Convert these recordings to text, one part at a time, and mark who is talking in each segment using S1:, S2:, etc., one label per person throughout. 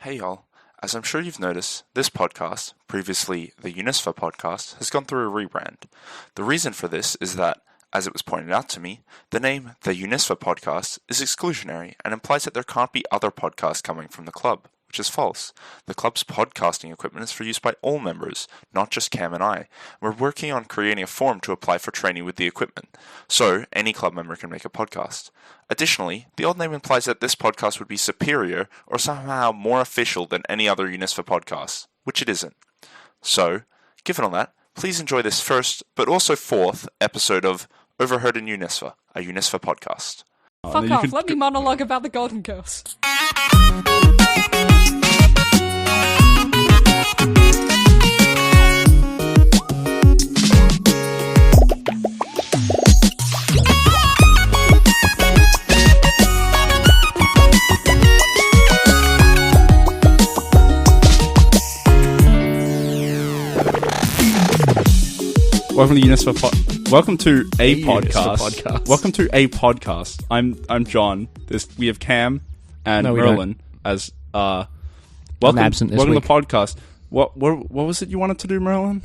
S1: Hey y'all, as I'm sure you've noticed, this podcast, previously the UniSFA Podcast, has gone through a rebrand. The reason for this is that, as it was pointed out to me, the name the UniSFA Podcast is exclusionary and implies that there can't be other podcasts coming from the club, which is false. The club's podcasting equipment is for use by all members, not just Cam and I. We're working on creating a form to apply for training with the equipment, so any club member can make a podcast. Additionally, the old name implies that this podcast would be superior or somehow more official than any other UniSFA podcast, which it isn't. So, given all that, please enjoy this first, but also fourth, episode of Overheard in UniSFA, a UniSFA podcast.
S2: Fuck off, let me monologue about the Golden Girls.
S3: Welcome to UniSFA Welcome to a podcast. Welcome to a podcast. I'm John. We have Cam and Merlin as welcome.
S4: I'm absent this
S3: welcome
S4: week.
S3: to the podcast. What was it you wanted to do, Merlin?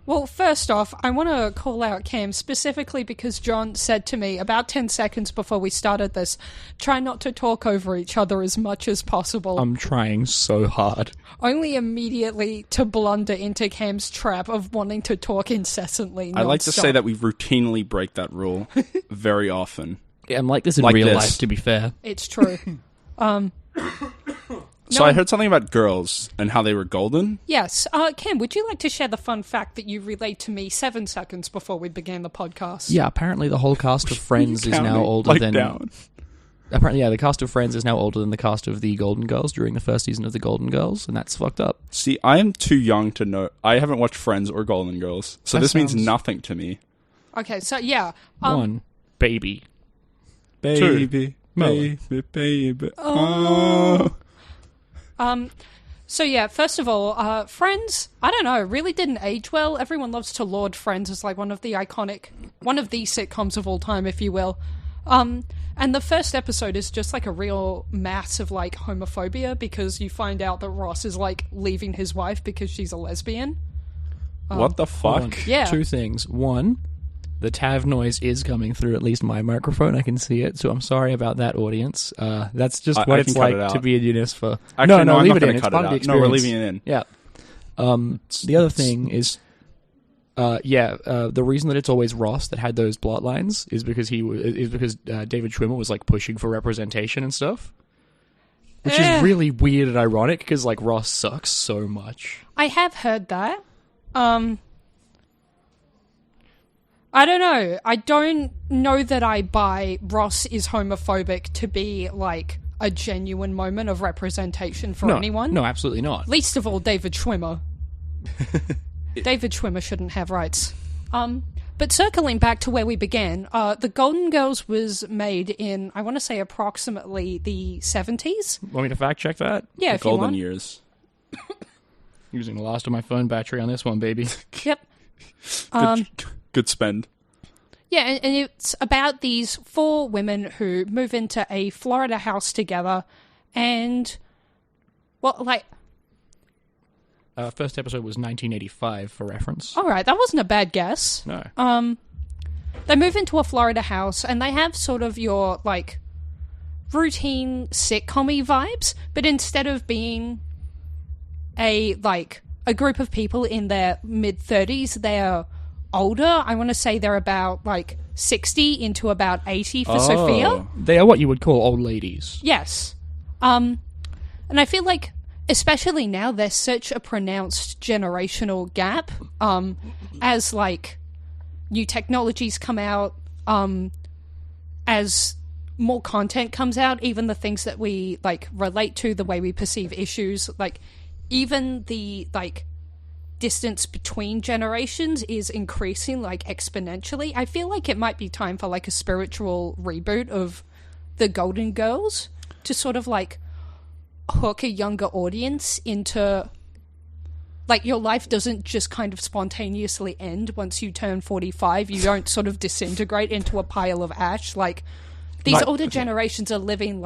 S2: Well, first off, I want to call out Cam specifically because John said to me about 10 seconds before we started this, try not to talk over each other as much as possible.
S4: I'm trying so hard.
S2: Only immediately to blunder into Cam's trap of wanting to talk incessantly.
S3: I like to say that we routinely break that rule very often.
S4: Yeah, I'm like this in real life, to be fair.
S2: It's true.
S3: So I heard something about girls and how they were golden.
S2: Yes. Cam, would you like to share the fun fact that you relayed to me 7 seconds before we began the podcast?
S4: Yeah, apparently the whole cast of Friends is now older than... Apparently, yeah, the cast of Friends is now older than the cast of the Golden Girls during the first season of the Golden Girls, and that's fucked up.
S3: See, I am too young to know. I haven't watched Friends or Golden Girls, so this means nothing to me.
S2: Okay, so yeah.
S4: One, baby.
S3: Baby,
S4: Merlin.
S3: baby.
S2: Oh. So yeah, first of all, Friends, I don't know, really didn't age well. Everyone loves to laud Friends as like one of the sitcoms of all time, if you will. And the first episode is just like a real mass of like homophobia because you find out that Ross is like leaving his wife because she's a lesbian.
S3: What the fuck?
S2: Yeah.
S4: Two things. One, the TAV noise is coming through at least my microphone. I can see it, so I'm sorry about that, audience. That's just what it's like to be a UniSFA.
S3: Actually, no,
S4: leave
S3: I'm
S4: it
S3: not
S4: in. It's
S3: cut
S4: part
S3: it
S4: of the
S3: out.
S4: experience.
S3: No, we're leaving it in.
S4: Yeah. The other thing is, the reason that it's always Ross that had those blot lines is because David Schwimmer was like pushing for representation and stuff, which is really weird and ironic because like Ross sucks so much.
S2: I have heard that. I don't know. I don't know that I buy Ross is homophobic to be like a genuine moment of representation for anyone.
S4: No, absolutely not.
S2: Least of all David Schwimmer. David Schwimmer shouldn't have rights. But circling back to where we began, the Golden Girls was made in, I want to say, approximately the 70s.
S4: Want me to fact check that?
S2: Yeah, if you
S3: Golden
S2: want.
S3: years.
S4: Using the last of my phone battery on this one, baby.
S2: Yep.
S3: Good spend.
S2: Yeah, and it's about these 4 women who move into a Florida house together, and,
S4: First episode was 1985, for reference.
S2: all right, that wasn't a bad guess.
S4: No.
S2: They move into a Florida house, and they have sort of your, like, routine sitcom-y vibes, but instead of being a group of people in their mid-30s, they're older. I want to say they're about, 60 into about 80 for Sophia.
S4: They are what you would call old ladies.
S2: Yes. And I feel like, especially now, there's such a pronounced generational gap, as, new technologies come out, as more content comes out, even the things that we, relate to, the way we perceive issues, even the, distance between generations is increasing, exponentially. I feel like it might be time for, a spiritual reboot of the Golden Girls to sort of, hook a younger audience into... your life doesn't just kind of spontaneously end once you turn 45. You don't sort of disintegrate into a pile of ash. These older generations are living,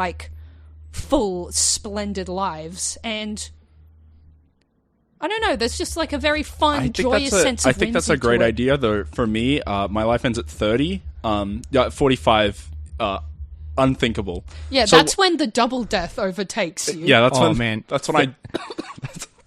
S2: full, splendid lives. And I don't know, there's just like a very fun, joyous sense of
S3: I think that's a great idea, though. For me, my life ends at 30. At 45, unthinkable.
S2: Yeah, so, that's when the double death overtakes you.
S3: Yeah, that's when I...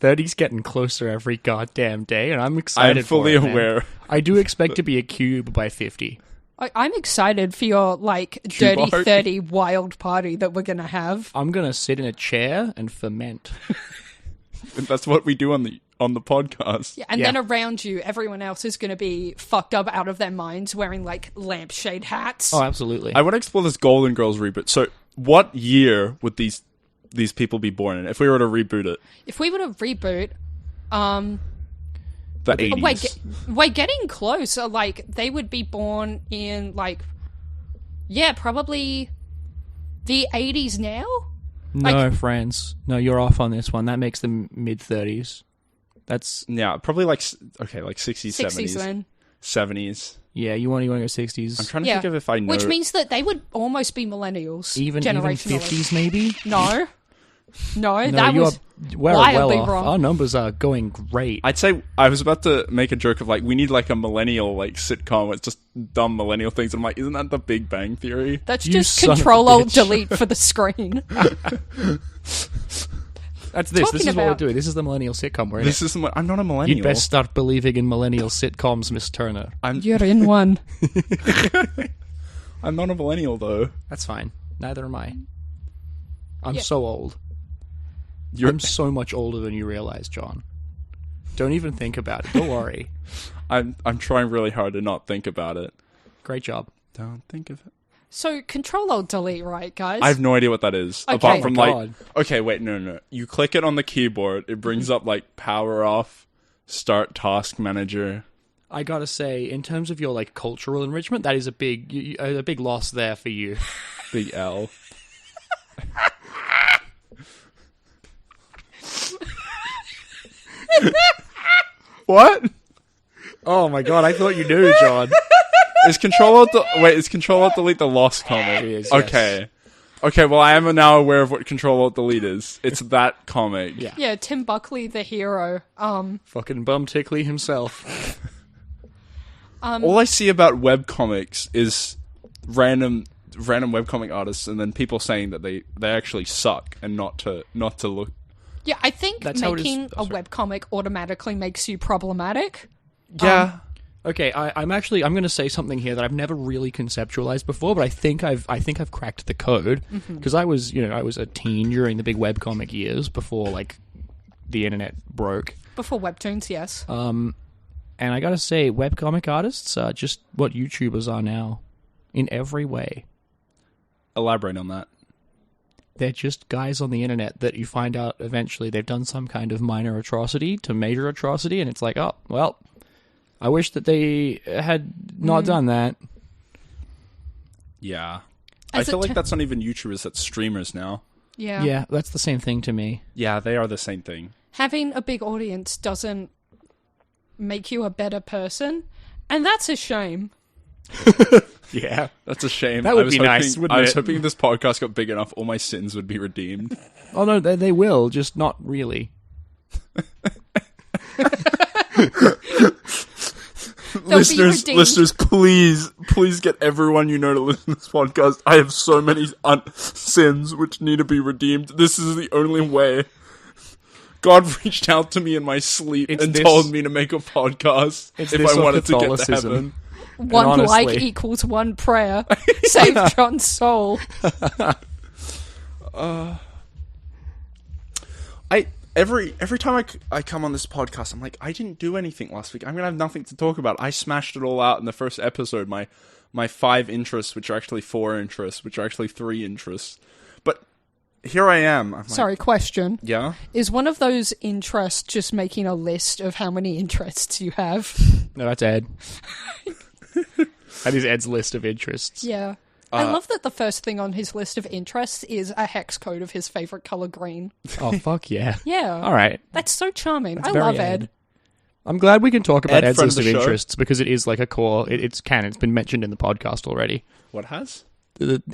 S4: 30's getting closer every goddamn day, and I'm excited.
S3: I'm fully aware.
S4: I do expect to be a cube by 50.
S2: I'm excited for your, like, dirty 30 wild party that we're going to have.
S4: I'm going to sit in a chair and ferment.
S3: That's what we do on the podcast.
S2: Yeah, and then around you, everyone else is going to be fucked up out of their minds wearing, like, lampshade hats.
S4: Oh, absolutely.
S3: I want to explore this Golden Girls reboot. So, what year would these people be born in if we were to reboot it?
S2: If we were to reboot,
S3: the 80s.
S2: We're getting close. Like, they would be born in, like, yeah, probably the 80s now?
S4: No, friends. No, you're off on this one. That makes them mid-30s. That's...
S3: Yeah, probably like 60s,
S2: 60s
S3: 70s.
S2: then.
S3: 70s.
S4: Yeah, you want to go 60s.
S3: I'm trying to think of if I know...
S2: Which means that they would almost be millennials.
S4: Even 50s, maybe?
S2: No, that was
S4: we're
S2: wildly
S4: well off.
S2: wrong.
S4: Our numbers are going great.
S3: I'd say I was about to make a joke of like we need like a millennial like sitcom with just dumb millennial things. I'm like, isn't that The Big Bang Theory?
S2: That's
S4: You
S2: just
S4: son of a
S2: Control-Alt-Delete for the screen.
S4: That's this.
S2: Talking
S4: This is what we're
S2: about-
S4: doing. This is the millennial sitcom we're in.
S3: I'm not a millennial.
S4: You'd best start believing in millennial sitcoms, Miss Turner.
S2: You're in one.
S3: I'm not a millennial though.
S4: That's fine. Neither am I. I'm
S2: Yeah.
S4: so old. I'm so much older than you realize, John. Don't even think about it. Don't worry.
S3: I'm trying really hard to not think about it.
S4: Great job.
S3: Don't think of it.
S2: So, Control-Alt-Delete, right, guys?
S3: I have no idea what that is.
S2: Okay.
S3: Apart from
S4: Oh my
S3: like,
S4: God.
S3: okay, wait, no. You click it on the keyboard. It brings up like power off, start task manager.
S4: I gotta say, in terms of your like cultural enrichment, that is a big loss there for you.
S3: Big L. What?
S4: Oh my god, I thought you knew, John.
S3: Is Control-Alt-Delete the Lost comic?
S4: It is, yes.
S3: Okay. Okay, well I am now aware of what Control-Alt-Delete is. It's that comic.
S4: Yeah.
S2: Yeah, Tim Buckley, the hero.
S4: Fucking Bum Tickly himself.
S3: All I see about webcomics is random webcomic artists and then people saying that they actually suck and not to look.
S2: Yeah, I think
S4: That's how it is-
S2: making a
S4: sorry.
S2: webcomic automatically makes you problematic.
S3: Yeah.
S4: Okay, I'm going to say something here that I've never really conceptualized before, but I think I've cracked the code because I was a teen during the big webcomic years before like the internet broke.
S2: Before webtoons, yes.
S4: And I gotta say, webcomic artists are just what YouTubers are now, in every way.
S3: Elaborate on that.
S4: They're just guys on the internet that you find out eventually they've done some kind of minor atrocity to major atrocity, and it's like, oh, well, I wish that they had not done that.
S3: Yeah.
S2: As
S3: I feel
S2: it
S3: like that's not even YouTubers, that's streamers now.
S2: Yeah.
S4: Yeah, that's the same thing to me.
S3: Yeah, they are the same thing.
S2: Having a big audience doesn't make you a better person, and that's a shame.
S3: Yeah, that's a shame.
S4: That would be nice, wouldn't
S3: I was
S4: it?
S3: hoping this podcast got big enough, all my sins would be redeemed.
S4: Oh no, they will, just not really.
S3: Listeners, please get everyone you know to listen to this podcast. I have so many sins which need to be redeemed. This is the only way. God reached out to me in my sleep and told me to make a podcast if I wanted to get to heaven.
S2: One
S4: honestly-
S2: like equals one prayer. Save John's soul.
S3: Every time I come on this podcast, I'm like, I didn't do anything last week. I'm gonna have nothing to talk about. I smashed it all out in the first episode. My 5 interests, which are actually 4 interests, which are actually 3 interests. But here I am. I'm like,
S2: Sorry, question.
S3: Yeah.
S2: Is one of those interests just making a list of how many interests you have?
S4: No, that's Ed. That is Ed's list of interests.
S2: Yeah. I love that the first thing on his list of interests is a hex code of his favorite color, green.
S4: Oh, fuck yeah.
S2: Yeah.
S4: All right.
S2: That's so charming. I
S4: very
S2: love
S4: Ed.
S2: Ed.
S4: I'm glad we can talk about
S3: Ed,
S4: Ed's
S3: friend
S4: list
S3: of
S4: of
S3: the show.
S4: interests because it is like a core. It's canon. It's been mentioned in the podcast already.
S3: What has?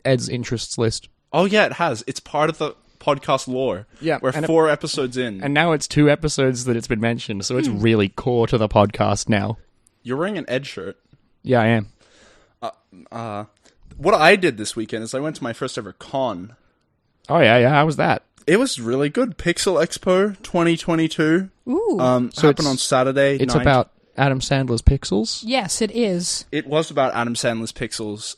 S4: Ed's interests list.
S3: Oh yeah, it has. It's part of the podcast lore.
S4: Yeah,
S3: we're 4 episodes in,
S4: and now it's 2 episodes that it's been mentioned, so it's really core to the podcast now.
S3: You're wearing an Ed shirt.
S4: Yeah, I am.
S3: What I did this weekend is I went to my first ever con.
S4: Oh yeah. How was that?
S3: It was really good. Pixel Expo 2022.
S2: Ooh.
S3: Happened on Saturday.
S4: It's about Adam Sandler's Pixels.
S2: Yes, it is.
S3: It was about Adam Sandler's Pixels.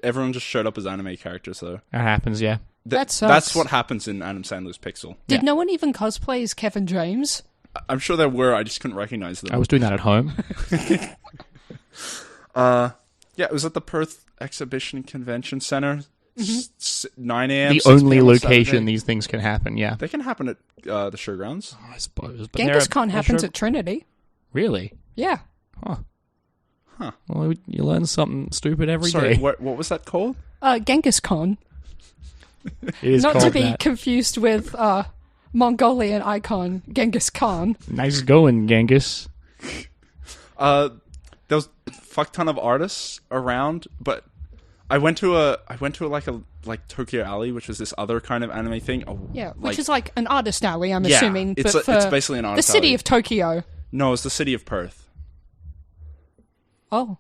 S3: Everyone just showed up as anime characters though.
S4: That happens, yeah.
S2: That sucks.
S3: That's what happens in Adam Sandler's Pixel.
S2: Did no one even cosplay as Kevin James?
S3: I'm sure there were. I just couldn't recognize them.
S4: I was doing that at home.
S3: Yeah, it was at the Perth Exhibition Convention Center. 9 a.m.
S4: The
S3: 6
S4: only
S3: p.m. on
S4: location
S3: Saturday.
S4: these things can happen, yeah.
S3: They can happen at the showgrounds.
S4: I suppose. But
S2: Genghis Khan happens at Trinity.
S4: Really?
S2: Yeah.
S4: Huh. Well, you learn something stupid every
S3: Sorry,
S4: day.
S3: what was that called?
S2: Genghis Khan.
S4: It is
S2: Not
S4: called
S2: to be
S4: that.
S2: confused with Mongolian icon Genghis Khan.
S4: Nice going, Genghis.
S3: There was a fuck ton of artists around, but I went to like Tokyo Alley, which is this other kind of anime thing.
S2: Yeah, which is like an artist alley, I'm
S3: Yeah,
S2: assuming.
S3: it's
S2: but for
S3: it's basically an
S2: the
S3: artist
S2: city
S3: alley.
S2: of Tokyo.
S3: No, it's the city of Perth.
S2: Oh.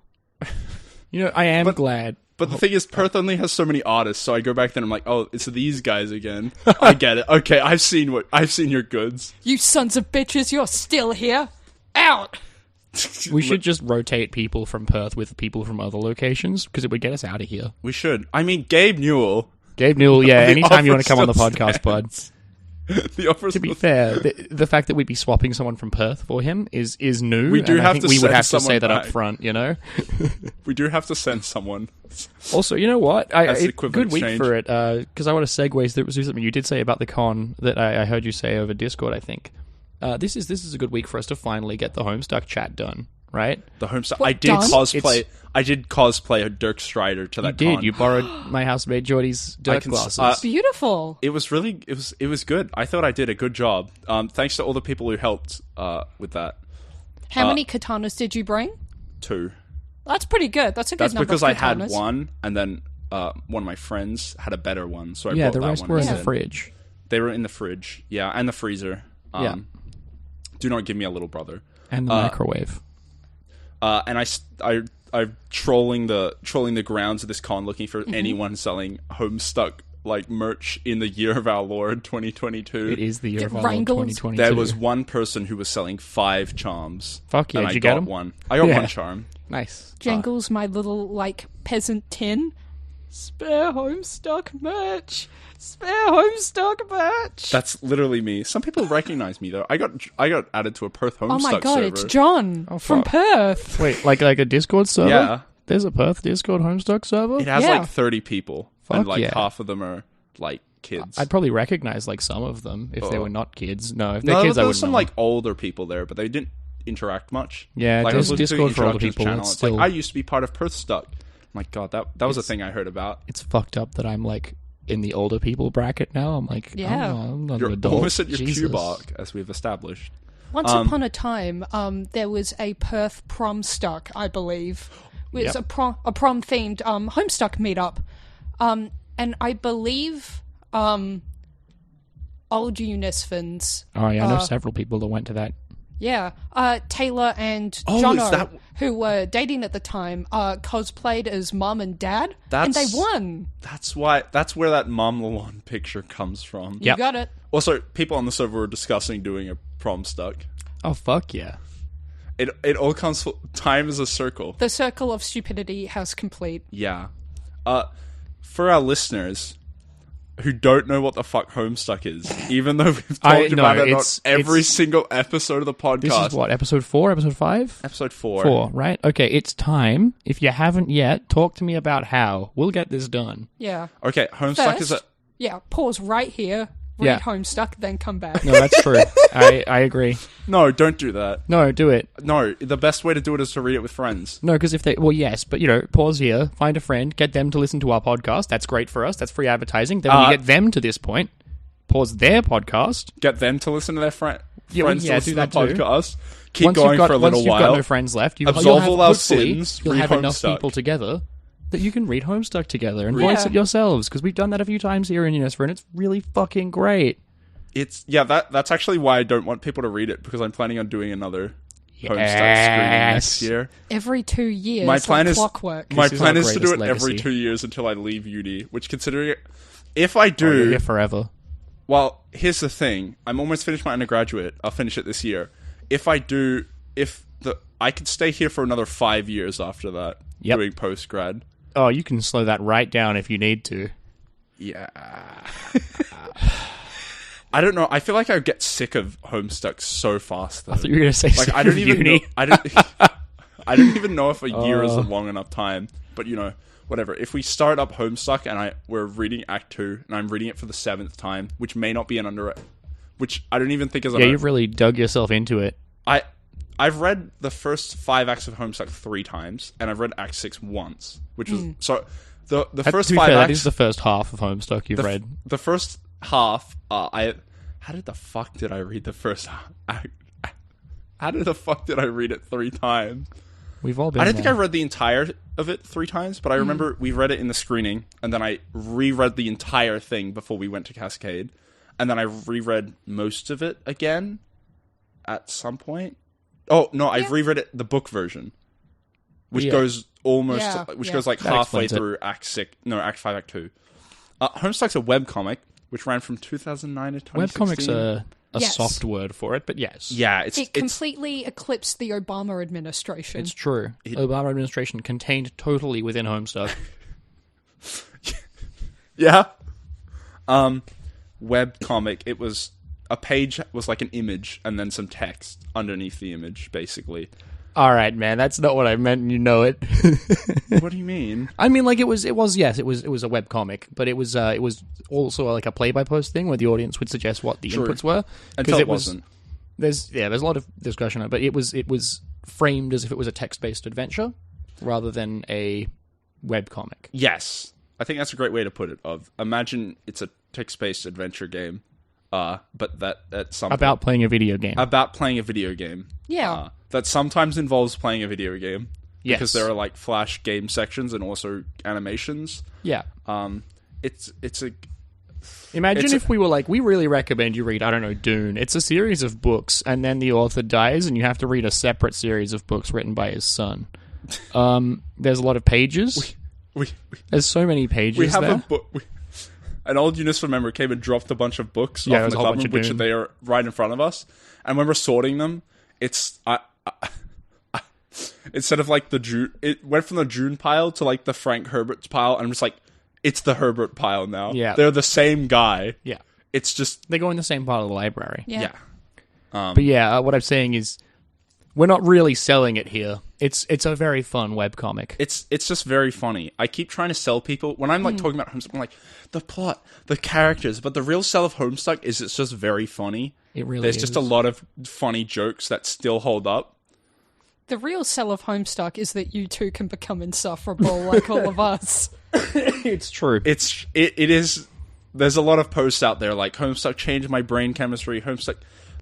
S4: You know, I am glad.
S3: But the thing is, Perth only has so many artists, so I go back there and I'm like, oh, it's these guys again. I get it. Okay, I've seen your goods.
S2: You sons of bitches, you're still here. Out!
S4: We should just rotate people from Perth with people from other locations, because it would get us out of here.
S3: We should. I mean, Gabe Newell.
S4: Gabe Newell, yeah,
S3: The
S4: anytime you want to
S3: offer
S4: come on the
S3: still
S4: podcast, bud.
S3: The offer
S4: To be fair, the fact that we'd be swapping someone from Perth for him is new.
S3: We do
S4: and I
S3: have
S4: think
S3: to
S4: we would
S3: send
S4: have to say
S3: someone
S4: that up
S3: back.
S4: front, you know?
S3: We do have to send someone.
S4: Also, you know what?
S3: As the equivalent
S4: Good week
S3: exchange.
S4: for it, because I want to segue through something you did say about the con that I heard you say over Discord, I think. This is a good week for us to finally get the Homestuck chat done, right?
S3: The Homestuck.
S2: What,
S3: I did
S2: done?
S3: cosplay. I did cosplay a Dirk Strider to that
S4: You did.
S3: con.
S4: You borrowed my housemate Geordie's Dirk glasses.
S2: Beautiful.
S3: It was really. It was good. I thought I did a good job. Thanks to all the people who helped with that.
S2: How many katanas did you bring?
S3: 2.
S2: That's pretty good. That's a good
S3: That's
S2: number
S3: because
S2: of
S3: I had
S2: katanas.
S3: one, and then one of my friends had a better one, so I
S4: Yeah,
S3: brought
S4: the
S3: that
S4: rest
S3: one
S4: were in the
S3: instead.
S4: fridge.
S3: They were in the fridge, yeah, and the freezer.
S4: Yeah.
S3: Do not give me a little brother.
S4: And the microwave.
S3: And I'm trolling the grounds of this con, looking for anyone selling Homestuck like merch in the year of our Lord 2022.
S4: It is the year of our Lord
S2: Wrangled.
S4: 2022.
S3: There was one person who was selling 5 charms.
S4: Fuck yeah,
S3: and
S4: did
S3: I
S4: you get
S3: got
S4: 'em?
S3: one. I got
S4: Yeah.
S3: one charm.
S4: Nice.
S2: Jangles, my little, like, peasant tin. Spare Homestuck merch. Spare Homestuck merch.
S3: That's literally me. Some people recognize me though. I got added to a Perth Homestuck
S2: Oh my god,
S3: server.
S2: it's John from
S4: fuck.
S2: Perth.
S4: Wait, like a Discord server?
S3: Yeah.
S4: There's a Perth Discord Homestuck server?
S3: It has
S2: Yeah.
S3: like 30 people,
S4: Fuck
S3: and like
S4: yeah.
S3: half of them are like kids.
S4: I'd probably recognize like some of them if they
S3: Oh.
S4: were not kids. No, if they're
S3: no,
S4: kids, I
S3: there
S4: wouldn't
S3: was some
S4: know.
S3: like older people there, but they didn't interact much.
S4: Yeah,
S3: like, I
S4: there's
S3: was looking through
S4: Discord for older
S3: introductions
S4: people,
S3: channel,
S4: it's
S3: it's like
S4: still-
S3: I used to be part of Perth Stuck. I'm like, God, that was a thing I heard about.
S4: It's fucked up that I'm like in the older people bracket now. I'm like,
S2: Yeah.
S4: I'm not
S3: You're
S4: an adult.
S3: almost at your
S4: Jesus.
S3: pube arc, as we've established.
S2: Once upon a time, there was a Perth prom stuck, I believe. It was
S4: Yep.
S2: a prom themed Homestuck meetup, and I believe old UniSFAs.
S4: Oh yeah, I know several people that went to that.
S2: Yeah, Taylor and
S3: Oh, is
S2: Jono,
S3: that-
S2: who were dating at the time, cosplayed as mum and dad, and
S3: That's-
S2: they won.
S3: That's where that Mom Lalonde picture comes from.
S2: You got it.
S3: Also, people on the server were discussing doing a prom stuck.
S4: Oh fuck yeah.
S3: It all comes. Time is a circle.
S2: The circle of stupidity has complete.
S3: Yeah. For our listeners who don't know what the fuck Homestuck is, even though we've talked about it on every single episode of the podcast.
S4: This is what, episode 4, episode 5?
S3: Episode 4.
S4: 4, right? Okay, it's time. If you haven't yet, talk to me about how. We'll get this done.
S2: Yeah.
S3: Okay, Homestuck is a...
S2: Yeah, pause right here, read
S4: Yeah.
S2: Homestuck, then come back.
S4: No, that's true. I agree.
S3: No, don't do that.
S4: No, do it.
S3: No, the best way to do it is to read it with friends.
S4: No, because if they... Well, yes, but, you know, pause here, find a friend, get them to listen to our podcast. That's great for us. That's free advertising. Then when you get them to this point, pause their podcast.
S3: Get them to listen to their friends
S4: Yeah,
S3: to
S4: do
S3: listen to the
S4: that too.
S3: podcast. Keep going for a little
S4: once you've
S3: while.
S4: got no friends left, you'll
S3: Absolve
S4: have,
S3: all our
S4: hopefully,
S3: sins,
S4: you'll
S3: read
S4: have enough
S3: Homestuck.
S4: people together that you can read Homestuck together and voice it yourselves, because we've done that a few times here in UniSFA, and it's really fucking great.
S3: That's actually why I don't want people to read it, because I'm planning on doing another Homestuck screening next year.
S2: Every 2 years,
S3: my plan is
S2: clockwork.
S3: My plan is to do it
S4: legacy.
S3: every 2 years until I leave uni, which, considering it, if I do...
S4: you're here forever.
S3: Well, here's the thing. I'm almost finished my undergraduate. I'll finish it this year. I could stay here for another 5 years after that, doing post-grad.
S4: Oh, you can slow that right down if you need to.
S3: Yeah. I don't know. I feel like I would get sick of Homestuck so fast, though.
S4: I thought you were going to say
S3: I don't even know. I don't even know if a year is a long enough time. But, whatever. If we start up Homestuck and we're reading Act 2, and I'm reading it for the 7th time, which may not be which I don't even think is...
S4: you've really dug yourself into it.
S3: I've read the first 5 acts of Homestuck 3 times, and I've read Act 6 once, which was... So, the first 5 acts...
S4: That is the first half of Homestuck you've read.
S3: The first half, how did the fuck did I read the first act? How did the fuck did I read it 3 times?
S4: We've all been
S3: I don't think I read the entire of it 3 times, but I remember we read it in the screening, and then I reread the entire thing before we went to Cascade, and then I reread most of it again at some point. Oh, no, I've reread it, the book version, which goes goes like
S4: that
S3: halfway through Act 5, Act 2. Homestuck's a webcomic, which ran from 2009 to 2016.
S4: Webcomic's a soft word for it, but yes.
S3: Yeah,
S2: it completely eclipsed the Obama administration.
S4: It's true. Obama administration contained totally within Homestuck.
S3: Yeah. Webcomic, it was... A page was like an image and then some text underneath the image, basically.
S4: All right, man, that's not what I meant, and you know it.
S3: What do you mean?
S4: I mean, like, it was a webcomic, but it was also like a play-by-post thing where the audience would suggest what the inputs were.
S3: Until it wasn't.
S4: There's a lot of discussion on it, but it was framed as if it was a text-based adventure rather than a webcomic.
S3: Yes. I think that's a great way to put it. Imagine it's a text-based adventure game. But that at some
S4: about playing a video game.
S3: About playing a video game.
S2: Yeah.
S3: That sometimes involves playing a video game.
S4: Yes.
S3: Because there are like Flash game sections and also animations.
S4: Yeah.
S3: Imagine
S4: if we were like, we really recommend you read, I don't know, Dune. It's a series of books, and then the author dies, and you have to read a separate series of books written by his son. There's a lot of pages. There's so many pages.
S3: We have a book. An old UniSFA member came and dropped a bunch of books off in the club room, which they are right in front of us. And when we're sorting them, it's instead of like the June, it went from the June pile to like the Frank Herbert's pile, and I'm just like, it's the Herbert pile now.
S4: Yeah,
S3: they're the same guy.
S4: Yeah,
S3: it's just
S4: they go in the same part of the library.
S2: Yeah.
S4: But yeah, what I'm saying is, we're not really selling it here. It's a very fun webcomic.
S3: It's just very funny. I keep trying to sell people when I'm like talking about Homestuck. I'm like, the plot, the characters, but the real sell of Homestuck is it's just very funny.
S4: It really
S3: There's
S4: is.
S3: just a lot of funny jokes that still hold up.
S2: The real sell of Homestuck is that you two can become insufferable like all of us.
S4: It's true.
S3: It is. There's a lot of posts out there like Homestuck changed my brain chemistry. Homestuck,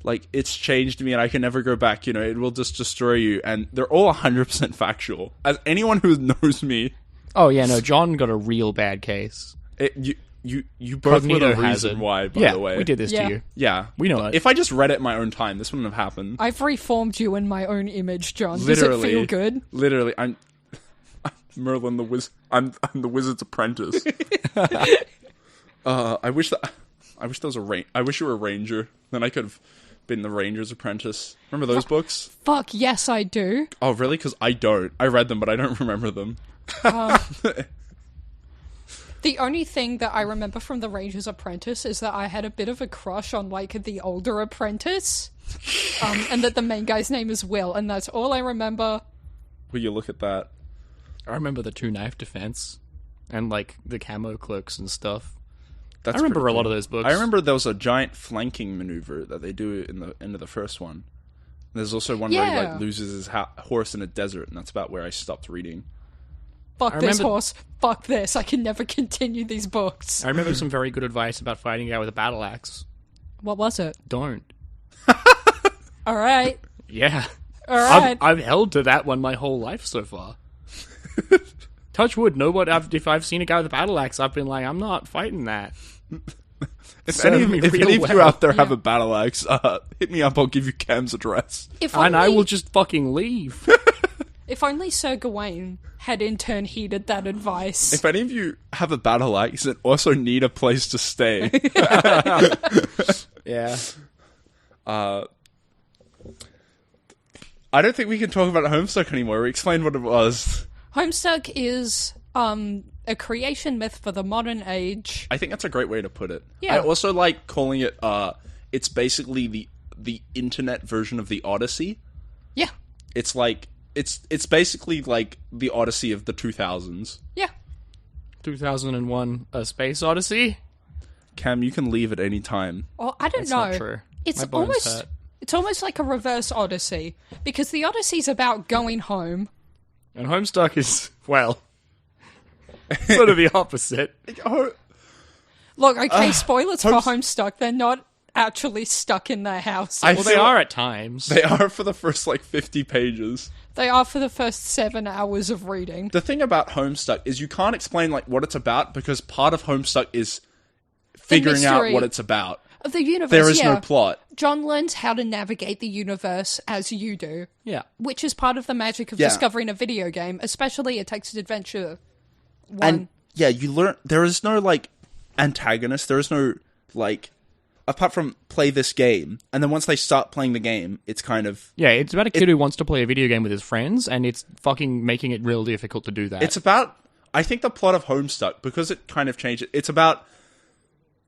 S3: like, it's changed me and I can never go back. It will just destroy you. And they're all 100% factual. As anyone who knows me,
S4: oh yeah, no, John got a real bad case.
S3: You both were the reason why. By the way,
S4: we did this to you.
S3: Yeah,
S4: we know it.
S3: If I just read it in my own time, this wouldn't have happened.
S2: I've reformed you in my own image, John. Does it feel good?
S3: Literally, I'm Merlin the Wizard. I'm the Wizard's apprentice. I wish there was I wish you were a ranger. Then I could have been the ranger's apprentice. Remember those books?
S2: Fuck yes, I do.
S3: Oh really? Because I don't. I read them, but I don't remember them.
S2: The only thing that I remember from the Ranger's Apprentice is that I had a bit of a crush on, like, the older apprentice. And that the main guy's name is Will, and that's all I remember.
S3: Will you look at that?
S4: I remember the 2-knife defense, and, like, the camo cloaks and stuff.
S3: I
S4: remember a lot of those books.
S3: I remember there was a giant flanking maneuver that they do in the end of the first one. There's also one where he, like, loses his horse in a desert, and that's about where I stopped reading.
S2: Fuck this horse. Fuck this. I can never continue these books.
S4: I remember some very good advice about fighting a guy with a battle axe.
S2: What was it?
S4: Don't.
S2: All right.
S4: Yeah.
S2: All right.
S4: I've held to that one my whole life so far. touch wood, if I've seen a guy with a battle axe, I've been like, I'm not fighting that.
S3: If any of you out there have a battle axe, hit me up. I'll give you Cam's address.
S4: And I will just fucking leave.
S2: If only Sir Gawain had in turn heeded that advice.
S3: If any of you have a battle axe and also need a place to stay,
S4: yeah.
S3: I don't think we can talk about Homestuck anymore. We explained what it was.
S2: Homestuck is a creation myth for the modern age.
S3: I think that's a great way to put it.
S2: Yeah.
S3: I also like calling it, it's basically the internet version of the Odyssey.
S2: Yeah.
S3: It's like, it's basically like the Odyssey of the 2000s.
S2: Yeah.
S4: 2001, A Space Odyssey?
S3: Cam, you can leave at any time.
S2: Well, I don't
S4: That's
S2: know.
S4: not true.
S2: It's
S4: My bones
S2: almost
S4: hurt.
S2: it's almost like a reverse Odyssey, because the Odyssey's about going home.
S4: And Homestuck is, well, sort of the opposite.
S2: Look, okay, spoilers for Homestuck. They're not actually stuck in their house.
S4: Well, they are at times.
S3: They are for the first, 50 pages.
S2: They are for the first 7 hours of reading.
S3: The thing about Homestuck is you can't explain, what it's about, because part of Homestuck is figuring out what it's about.
S2: Of the universe,
S3: There is no plot.
S2: John learns how to navigate the universe as you do.
S4: Yeah.
S2: Which is part of the magic of discovering a video game, especially a text-adventure one.
S3: And, yeah, you learn... There is no, antagonist. There is no, apart from play this game. And then once they start playing the game, it's kind of...
S4: Yeah, it's about a kid who wants to play a video game with his friends, and it's fucking making it real difficult to do that.
S3: It's about... I think the plot of Homestuck, because it kind of changed it, it's about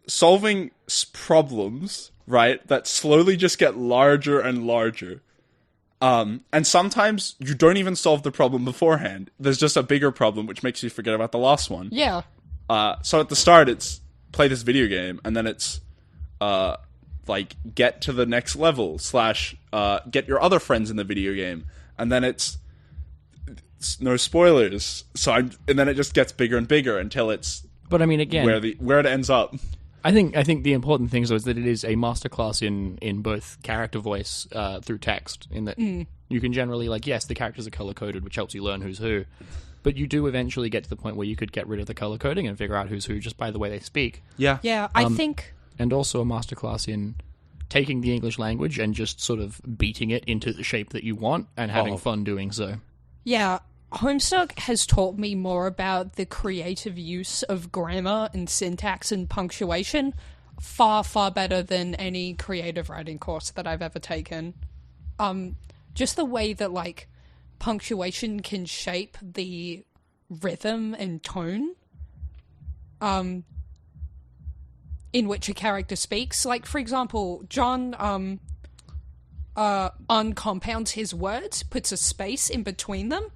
S3: solving problems, right, that slowly just get larger and larger. And sometimes you don't even solve the problem beforehand. There's just a bigger problem, which makes you forget about the last one.
S2: Yeah.
S3: So at the start, it's play this video game, and then it's, get to the next level, / get your other friends in the video game. And then it's no spoilers. And then it just gets bigger and bigger until it's...
S4: But I mean, again...
S3: Where it ends up.
S4: I think the important thing is that it is a masterclass in both character voice through text, in that you can generally, yes, the characters are color-coded, which helps you learn who's who, but you do eventually get to the point where you could get rid of the color coding and figure out who's who just by the way they speak.
S3: Yeah.
S2: Yeah, I think...
S4: And also a masterclass in taking the English language and just sort of beating it into the shape that you want and having fun doing so.
S2: Yeah, Homestuck has taught me more about the creative use of grammar and syntax and punctuation far, far better than any creative writing course that I've ever taken. Just the way that, punctuation can shape the rhythm and tone in which a character speaks. For example, John uncompounds his words, puts a space in between them,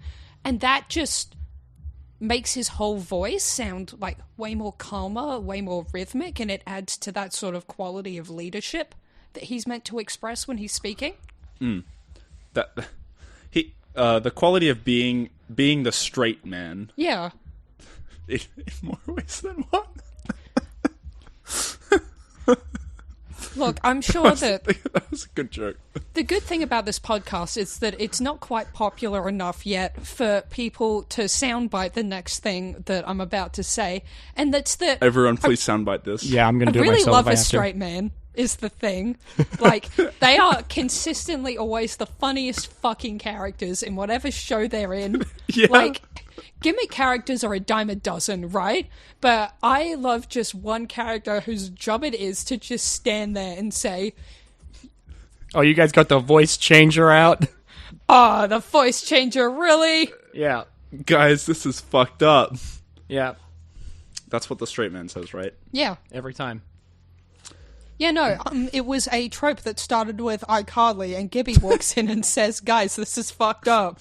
S2: and that just makes his whole voice sound way more calmer, way more rhythmic, and it adds to that sort of quality of leadership that he's meant to express when he's speaking.
S3: The quality of being the straight man.
S2: Yeah.
S3: In more ways than one.
S2: Look, I'm sure that
S3: was a good joke.
S2: The good thing about this podcast is that it's not quite popular enough yet for people to soundbite the next thing that I'm about to say, and that's that...
S3: Everyone, please soundbite this.
S4: Yeah, I'm going to do it
S2: myself. I really love
S4: a
S2: straight man, is the thing. They are consistently always the funniest fucking characters in whatever show they're in.
S3: Yeah.
S2: Gimmick characters are a dime a dozen, right? But I love just one character whose job it is to just stand there and say...
S4: Oh, you guys got the voice changer out?
S2: Oh, the voice changer, really?
S4: Yeah.
S3: Guys, this is fucked up.
S4: Yeah.
S3: That's what the straight man says, right?
S2: Yeah.
S4: Every time.
S2: Yeah, no, it was a trope that started with iCarly, and Gibby walks in and says, guys, this is fucked up.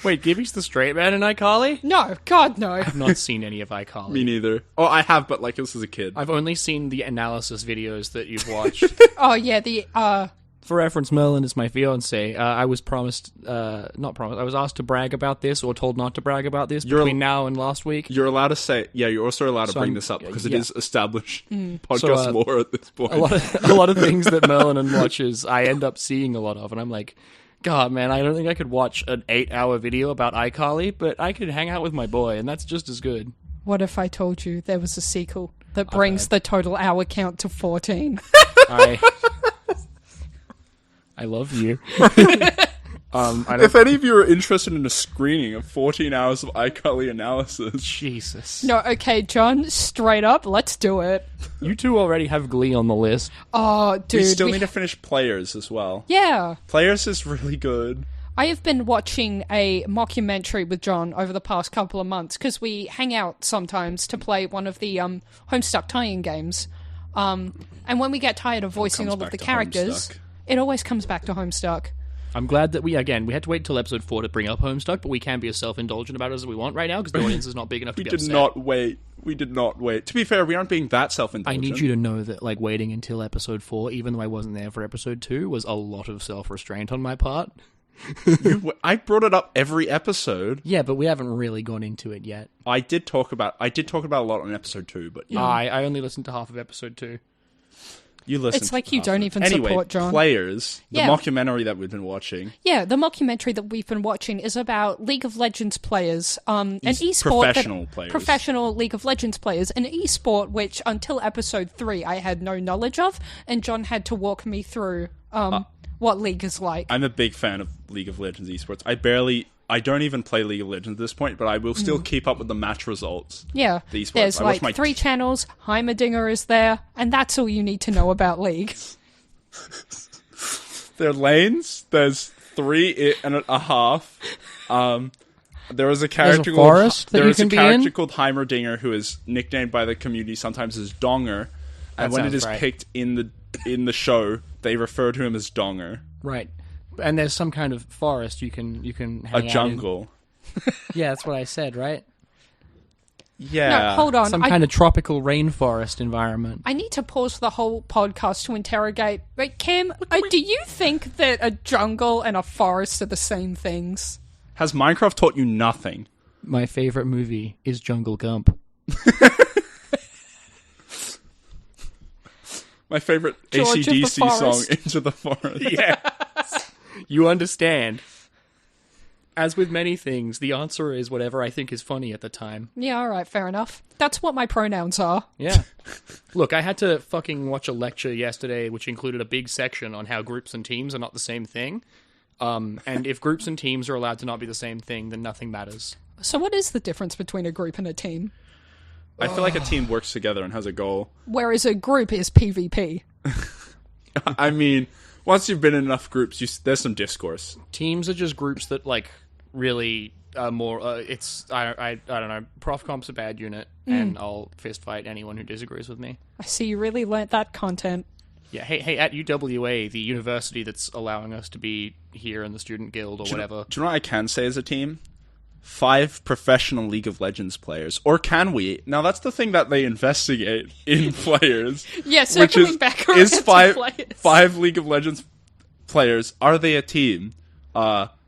S4: Wait, Gibby's the straight man in iCarly?
S2: No, God, no.
S4: I've not seen any of iCarly.
S3: Me neither. Oh, I have, but this is a kid.
S4: I've only seen the analysis videos that you've watched.
S2: Oh, yeah,
S4: For reference, Merlin is my fiance. I was I was asked to brag about this or told not to brag about this between now and last week.
S3: You're allowed to say, you're also allowed to bring this up because it is established podcast lore at this point.
S4: A lot of things that Merlin watches, I end up seeing a lot of, and I'm like, God, man, I don't think I could watch an 8-hour video about iCarly, but I could hang out with my boy, and that's just as good.
S2: What if I told you there was a sequel that brings the total hour count to 14?
S4: I love you.
S3: If any of you are interested in a screening of 14 hours of iCarly analysis...
S4: Jesus.
S2: No, okay, John, straight up, let's do it.
S4: You two already have Glee on the list.
S2: Oh, dude.
S3: We still need to finish Players as well.
S2: Yeah.
S3: Players is really good.
S2: I have been watching a mockumentary with John over the past couple of months, because we hang out sometimes to play one of the Homestuck tie-in games. And when we get tired of voicing all of the characters, it always comes back to Homestuck.
S4: I'm glad that we had to wait till episode 4 to bring up Homestuck, but we can be as self-indulgent about it as we want right now, because the audience is not big enough to be upset.
S3: We did not wait. To be fair, we aren't being that self-indulgent.
S4: I need you to know that, like, waiting until episode 4, even though I wasn't there for episode 2, was a lot of self-restraint on my part.
S3: I brought it up every episode.
S4: Yeah, but we haven't really gone into it yet.
S3: I did talk about a lot on episode 2, but yeah.
S4: I only listened to half of episode 2.
S3: You listen.
S2: It's like you don't even support John.
S3: Players, the mockumentary that we've been watching.
S2: Yeah, the mockumentary that we've been watching is about League of Legends players, an esport professional League of Legends players, an esport which until episode 3 I had no knowledge of, and John had to walk me through what League is like.
S3: I'm a big fan of League of Legends esports. I don't even play League of Legends at this point, but I will still keep up with the match results.
S2: Yeah, there's like 3 channels, Heimerdinger is there, and that's all you need to know about League.
S3: There are lanes, there's 3.5. There is a character called Heimerdinger who is nicknamed by the community sometimes as Donger, and when it is picked in the show, they refer to him as Donger.
S4: Right. And there's some kind of forest you can hang out in.
S3: A jungle.
S4: Yeah, that's what I said, right?
S3: Yeah.
S2: No, hold on.
S4: Some kind of tropical rainforest environment.
S2: I need to pause the whole podcast to interrogate. Wait, Kim, do you think that a jungle and a forest are the same things?
S3: Has Minecraft taught you nothing?
S4: My favorite movie is Jungle Gump.
S3: My favorite AC/DC song, Into the Forest.
S4: Yeah. You understand. As with many things, the answer is whatever I think is funny at the time.
S2: Yeah, alright, fair enough. That's what my pronouns are.
S4: Yeah. Look, I had to fucking watch a lecture yesterday which included a big section on how groups and teams are not the same thing. And if groups and teams are allowed to not be the same thing, then nothing matters.
S2: So what is the difference between a group and a team?
S3: I feel like a team works together and has a goal.
S2: Whereas a group is PvP.
S3: I mean, once you've been in enough groups, there's some discourse.
S4: Teams are just groups that, like, really are more... I don't know. Prof Comp's a bad unit, and I'll fist fight anyone who disagrees with me.
S2: I see you really learnt that content.
S4: Yeah, hey, at UWA, the university that's allowing us to be here in the student guild or whatever...
S3: Do you know what I can say as a team? 5 professional League of Legends players. Or can we? Now, that's the thing that they investigate in players.
S2: Yeah, circling back around
S3: is 5
S2: players.
S3: League of Legends players, are they a team?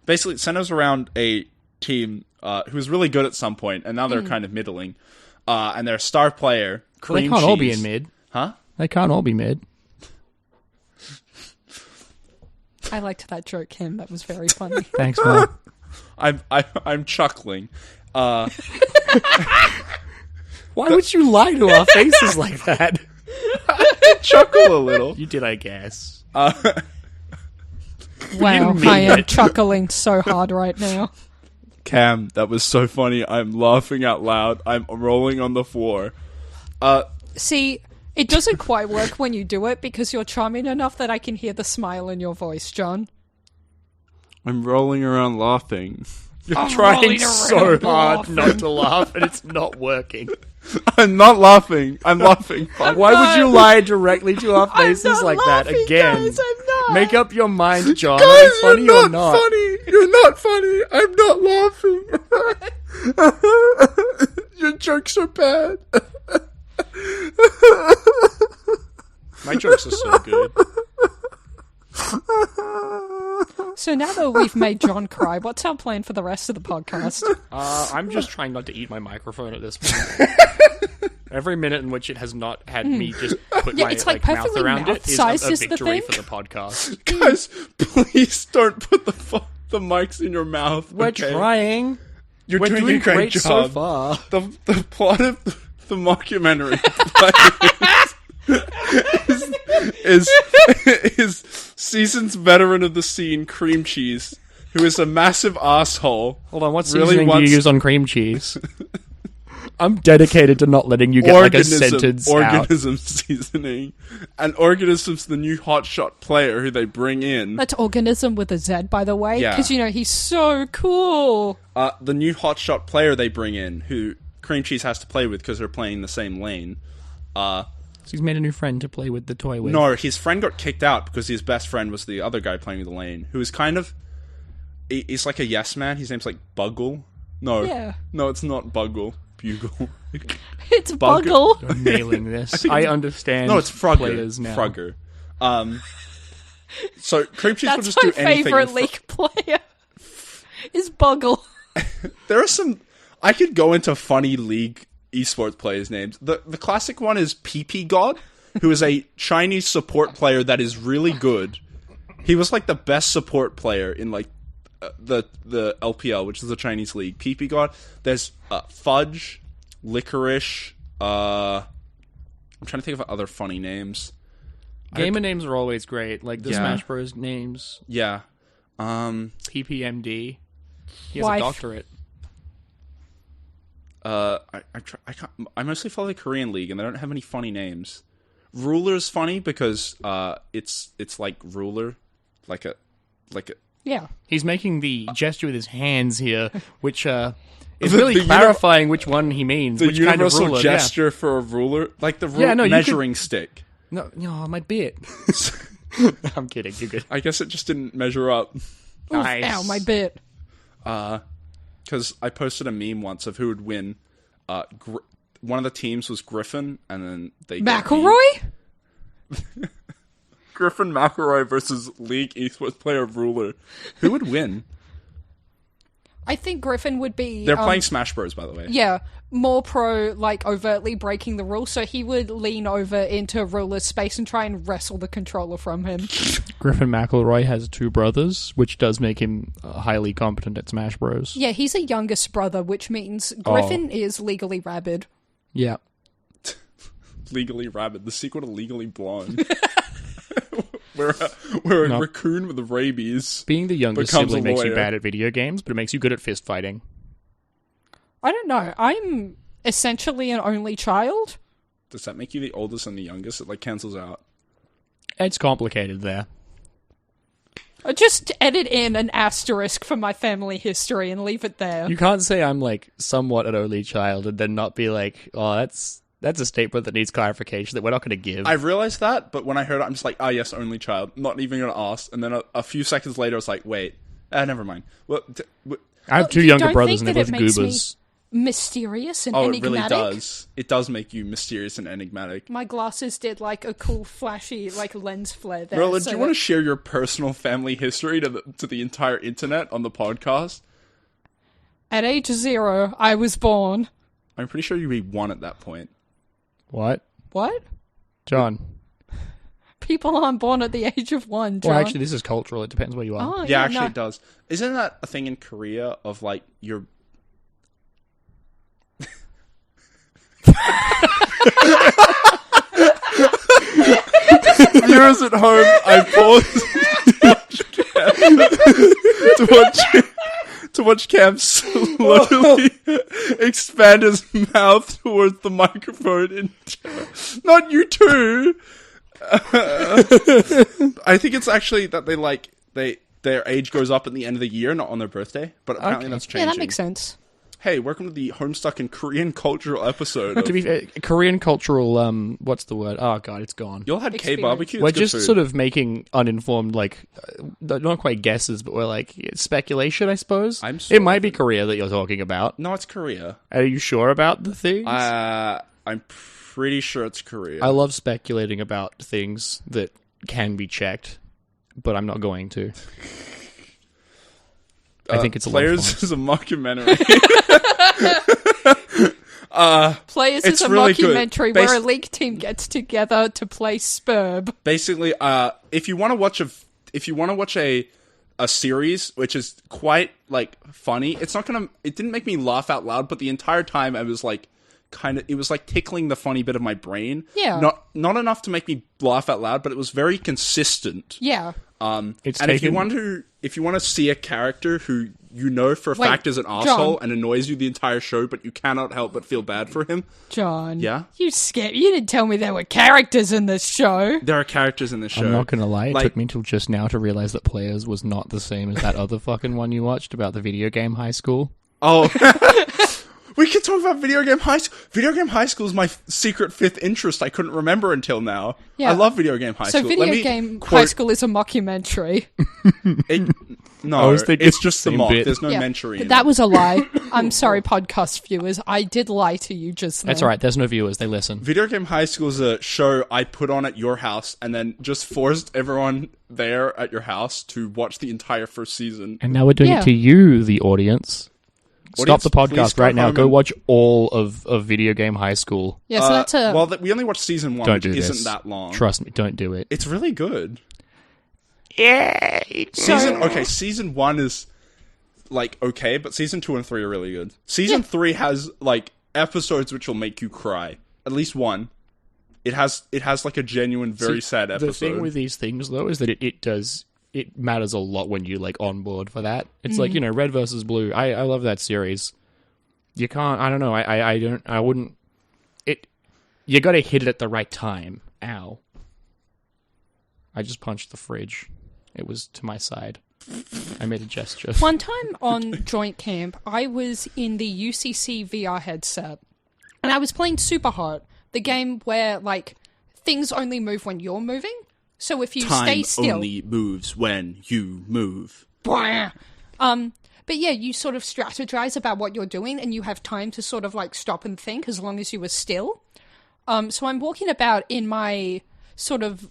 S3: Basically, it centers around a team who was really good at some point, and now they're kind of middling. And their star player, Cream
S4: They can't all be in mid.
S3: Huh?
S4: They can't all be mid.
S2: I liked that joke, Kim. That was very funny.
S4: Thanks, man.
S3: I'm chuckling.
S4: Why would you lie to our faces like that?
S3: Chuckle a little.
S4: You did, I guess.
S2: Wow, I am chuckling so hard right now.
S3: Cam, that was so funny. I'm laughing out loud. I'm rolling on the floor.
S2: See, it doesn't quite work when you do it because you're charming enough that I can hear the smile in your voice, John.
S3: I'm rolling around laughing.
S4: You're trying so hard not to laugh, and it's not working.
S3: I'm not laughing. I'm laughing.
S4: Why would you lie directly to our faces like that again?
S2: Guys, I'm not.
S4: Make up your mind, John.
S3: Guys,
S4: Are they funny
S3: you're
S4: or not?
S3: Funny. You're not funny. I'm not laughing. Your jokes are bad.
S4: My jokes are so good.
S2: So now that we've made John cry, what's our plan for the rest of the podcast?
S4: I'm just trying not to eat my microphone at this point. Every minute in which it has not had me just put my
S2: it's like
S4: mouth
S2: perfectly
S4: around it is
S2: mouth-sized
S4: a
S2: is the
S4: victory
S2: thing.
S4: for the podcast.
S3: Guys, please don't put the mics in your mouth.
S4: We're
S3: okay?
S4: trying.
S3: You're
S4: We're
S3: doing a great job.
S4: so far.
S3: The plot of the mockumentary is season's veteran of the scene, Cream Cheese, who is a massive asshole.
S4: Hold on, what
S3: really
S4: seasoning do you use on cream cheese? I'm dedicated to not letting you get like a sentence out.
S3: Organism seasoning. And Organism's the new hotshot player who they bring in.
S2: That's Organism with a Z, by the way.
S3: Yeah.
S2: Because, he's so cool.
S3: The new hotshot player they bring in, who Cream Cheese has to play with because they're playing the same lane.
S4: So he's made a new friend to play with the toy with.
S3: No, his friend got kicked out because his best friend was the other guy playing with the lane, who is kind of... He's like a yes man. His name's like Buggle. No.
S2: Yeah.
S3: No, it's not Buggle. Bugle.
S2: It's Buggle.
S4: You're nailing this. I understand.
S3: No, it's Frogger.
S4: Players now.
S3: Frogger. So Cream Cheese will
S2: That's
S3: just
S2: my
S3: do anything.
S2: favourite League player. Is Buggle.
S3: There are some... I could go into funny League esports players' names. The classic one is PP God, who is a Chinese support player that is really good. He was like the best support player in like the LPL, which is the Chinese league. PP God. There's Fudge, Licorice. I'm trying to think of other funny names.
S4: Gamer names are always great, like the
S3: Yeah.
S4: Smash Bros. Names.
S3: Yeah.
S4: PPMD. He has
S2: Wife.
S4: a doctorate.
S3: I mostly follow the Korean league, and they don't have any funny names. Ruler's funny because it's like ruler, like a.
S2: Yeah.
S4: He's making the gesture with his hands here, which is
S3: The-
S4: really
S3: the
S4: clarifying which one he means.
S3: The
S4: which kind of
S3: universal
S4: ruler.
S3: gesture for a ruler, like the
S4: Yeah, no, you
S3: measuring stick.
S4: No, my bit. I'm kidding. You're good.
S3: I guess it just didn't measure up.
S4: Nice.
S2: Ow, my bit.
S3: Because I posted a meme once of who would win. One of the teams was Griffin, and then they
S2: McElroy?
S3: Griffin McElroy versus League esports player Ruler. Who would win?
S2: I think Griffin would be...
S3: They're playing Smash Bros, by the way.
S2: Yeah, more pro, like, overtly breaking the rules, so he would lean over into Ruler's space and try and wrestle the controller from him.
S4: Griffin McElroy has 2 brothers, which does make him highly competent at Smash Bros.
S2: Yeah, he's a youngest brother, which means Griffin is legally rabid.
S4: Yeah.
S3: Legally Rabid, the sequel to Legally Blonde. where a raccoon with rabies
S4: Being the youngest
S3: becomes
S4: sibling
S3: a
S4: makes you
S3: lawyer.
S4: bad at video games, but it makes you good at fist fighting.
S2: I don't know. I'm essentially an only child.
S3: Does that make you the oldest and the youngest? It like cancels out.
S4: It's complicated there.
S2: I just edit in an asterisk for my family history and leave it there.
S4: You can't say I'm like somewhat an only child and then not be like, oh, that's a statement that needs clarification that we're not going to give.
S3: I realized that, but when I heard it, I'm just like, yes, only child. Not even going to ask. And then a few seconds later, I was like, wait, never mind. Well,
S4: I have 2
S2: you
S4: younger
S2: don't
S4: brothers and
S2: think
S4: they're
S2: that
S4: both
S2: it makes
S4: goobers.
S2: Mysterious and
S3: it
S2: enigmatic.
S3: really does. It does make you mysterious and enigmatic.
S2: My glasses did like a cool flashy like lens flare there.
S3: Merlin,
S2: so
S3: do you want to share your personal family history to the entire internet on the podcast?
S2: At age 0, I was born.
S3: I'm pretty sure you'd be 1 at that point.
S4: What?
S2: What?
S4: John.
S2: People aren't born at the age of 1, John.
S4: Well, actually, this is cultural. It depends where you are.
S2: Oh,
S3: Yeah, actually
S2: no.
S3: it does. Isn't that a thing in Korea of like your... Viewers at home, I paused to watch Cam slowly expand his mouth towards the microphone. Not you too. I think it's actually that their age goes up at the end of the year, not on their birthday. But apparently that's changing.
S2: Yeah, that makes sense.
S3: Hey, welcome to the Homestuck and Korean cultural episode.
S4: To be fair, Korean cultural, what's the word? Oh, God, it's gone.
S3: You all had
S2: Experience.
S3: K-barbecue?
S4: We're
S3: It's good
S4: just
S3: food.
S4: sort of making uninformed, like, not quite guesses, but we're like, speculation, I suppose.
S3: I'm
S4: it
S3: sort
S4: might
S3: of
S4: be Korea that you're talking about.
S3: No, it's Korea.
S4: Are you sure about the things?
S3: I'm pretty sure it's Korea.
S4: I love speculating about things that can be checked, but I'm not going to. I think it's a lot of
S3: Players
S4: fun.
S3: is a mockumentary.
S2: Players is a
S3: really
S2: mockumentary where a league team gets together to play Spurb.
S3: Basically, if you want to watch a series which is quite like funny, it didn't make me laugh out loud, but the entire time I was like it was like tickling the funny bit of my brain.
S2: Yeah.
S3: Not enough to make me laugh out loud, but it was very consistent.
S2: Yeah.
S3: If you want to see a character who you know for a fact is an asshole and annoys you the entire show, but you cannot help but feel bad for him.
S2: John.
S3: Yeah?
S2: You didn't tell me there were characters in this show.
S3: There are characters in this show.
S4: I'm not gonna lie, it took me until just now to realize that Players was not the same as that other fucking one you watched about the video game high school.
S3: Oh. We can talk about video game high school. Video game high school is my secret fifth interest I couldn't remember until now. Yeah. I love video game high school.
S2: So video game high school is a mockumentary.
S3: No, it's just the mock. There's no mentoring.
S2: But that was a lie. I'm sorry, podcast viewers. I did lie to you just now.
S4: That's all right. There's no viewers. They listen.
S3: Video Game High School is a show I put on at your house and then just forced everyone there at your house to watch the entire first season.
S4: And now we're doing it to you, the audience. Stop the podcast right now. Go watch all of Video Game High School.
S2: Yeah, so that's a...
S3: Well, we only watched season 1, which isn't that long.
S4: Trust me, don't do it.
S3: It's really good.
S4: Yeah.
S3: Season 1 is like okay, but season 2 and 3 are really good. Season 3 has like episodes which will make you cry. At least one. It has like a genuine, very sad episode.
S4: The thing with these things though is that it matters a lot when you like on board for that. It's like, Red versus Blue. I love that series. You can't. I don't know. I wouldn't. You got to hit it at the right time. Ow! I just punched the fridge. It was to my side. I made a gesture.
S2: One time on Joint Camp, I was in the UCC VR headset, and I was playing Superheard, the game where like things only move when you're moving. So if you stay still,
S3: time only moves when you move.
S2: But yeah, you sort of strategize about what you're doing, and you have time to sort of like stop and think as long as you were still. So I'm walking about in my sort of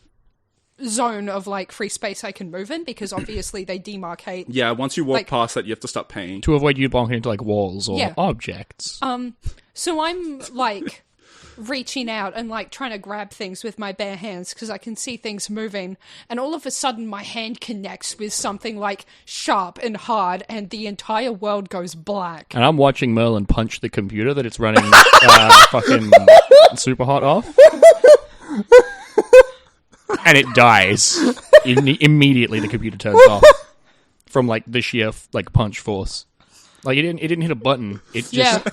S2: zone of like free space I can move in, because obviously they demarcate.
S3: Yeah, once you walk past that, you have to stop paying
S4: to avoid you bumping into like walls or objects.
S2: So I'm like reaching out and like trying to grab things with my bare hands because I can see things moving, and all of a sudden my hand connects with something like sharp and hard, and the entire world goes black.
S4: And I'm watching Merlin punch the computer that it's running fucking super hot off, and it dies. Immediately the computer turns off from like the sheer like punch force. Like it didn't hit a button. It just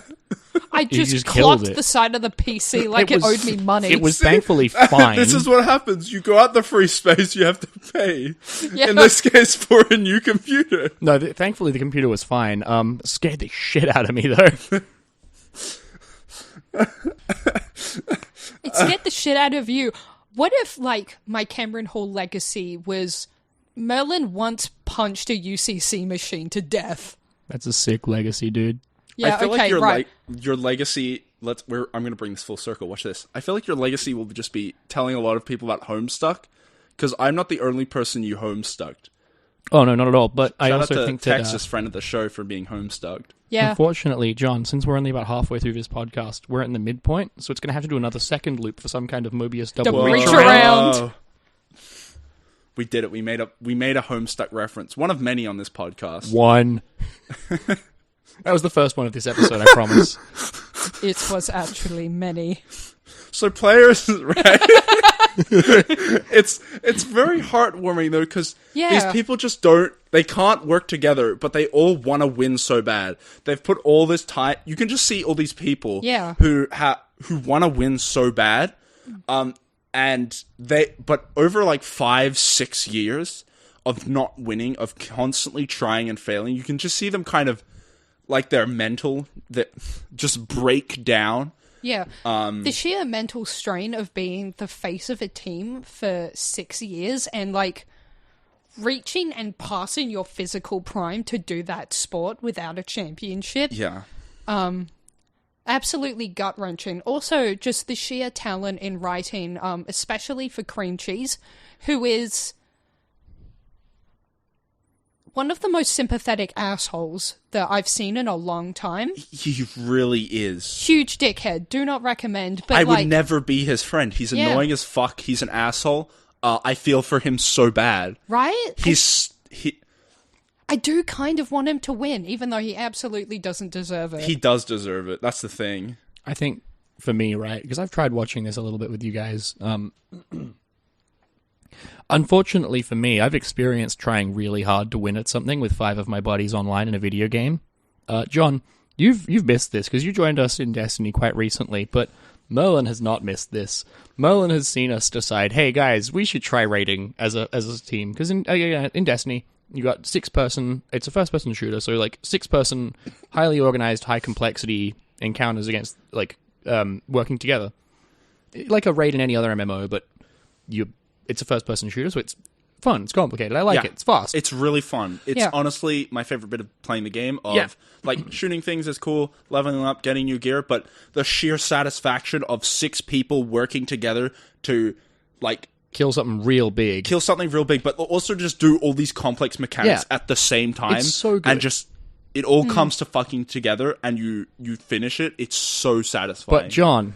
S2: I just clocked the side of the PC like it owed me money.
S4: It was thankfully fine.
S3: This is what happens. You go out the free space, you have to pay. Yeah. In this case, for a new computer.
S4: No, thankfully the computer was fine. Scared the shit out of me though.
S2: It scared the shit out of you. What if like my Cameron Hall legacy was Merlin once punched a UCC machine to death?
S4: That's a sick legacy, dude.
S2: Yeah,
S3: I feel like your legacy. I'm going to bring this full circle. Watch this. I feel like your legacy will just be telling a lot of people about Homestuck, because I'm not the only person you Homestucked.
S4: Oh no, not at all. But I
S3: Shout
S4: also
S3: out to
S4: think
S3: Texas friend of the show for being Homestucked.
S2: Yeah.
S4: Unfortunately, John, since we're only about halfway through this podcast, we're at the midpoint, so it's going to have to do another second loop for some kind of Mobius double
S2: reach around.
S3: We did it. We made a Homestuck reference. One of many on this podcast.
S4: One. That was the first one of this episode, I promise.
S2: It was actually many.
S3: So Players, right? It's very heartwarming though, because these people just they can't work together, but they all want to win so bad. They've put all this time. You can just see all these people who want to win so bad, but over like 5-6 years of not winning, of constantly trying and failing, you can just see them kind of like their mental that just break down.
S2: Yeah. The sheer mental strain of being the face of a team for 6 years and like reaching and passing your physical prime to do that sport without a championship.
S3: Yeah.
S2: Absolutely gut-wrenching. Also, just the sheer talent in writing, especially for Cream Cheese, who is one of the most sympathetic assholes that I've seen in a long time.
S3: He really is.
S2: Huge dickhead. Do not recommend. But
S3: I would never be his friend. He's
S2: Yeah.
S3: annoying as fuck. He's an asshole. I feel for him so bad.
S2: Right?
S3: He
S2: I do kind of want him to win, even though he absolutely doesn't deserve it.
S3: he does deserve it. That's the thing.
S4: I think for me, right, because I've tried watching this a little bit with you guys. Unfortunately for me, I've experienced trying really hard to win at something with 5 of my buddies online in a video game. John, you've missed this because you joined us in Destiny quite recently, but Merlin has not missed this. Merlin has seen us decide, hey guys, we should try raiding as a team, because in Destiny you got 6-person. It's a first-person shooter, so like 6-person, highly organized, high complexity encounters against like working together, like a raid in any other MMO, but it's a first-person shooter, so it's fun, it's complicated, I like it, it's fast.
S3: It's really fun. It's honestly my favorite bit of playing the game, like, shooting things is cool, leveling up, getting new gear, but the sheer satisfaction of 6 people working together to, like...
S4: Kill something real big,
S3: but also just do all these complex mechanics at the same time.
S4: It's so good.
S3: And just... It all comes to fucking together, and you finish it. It's so satisfying.
S4: But, John,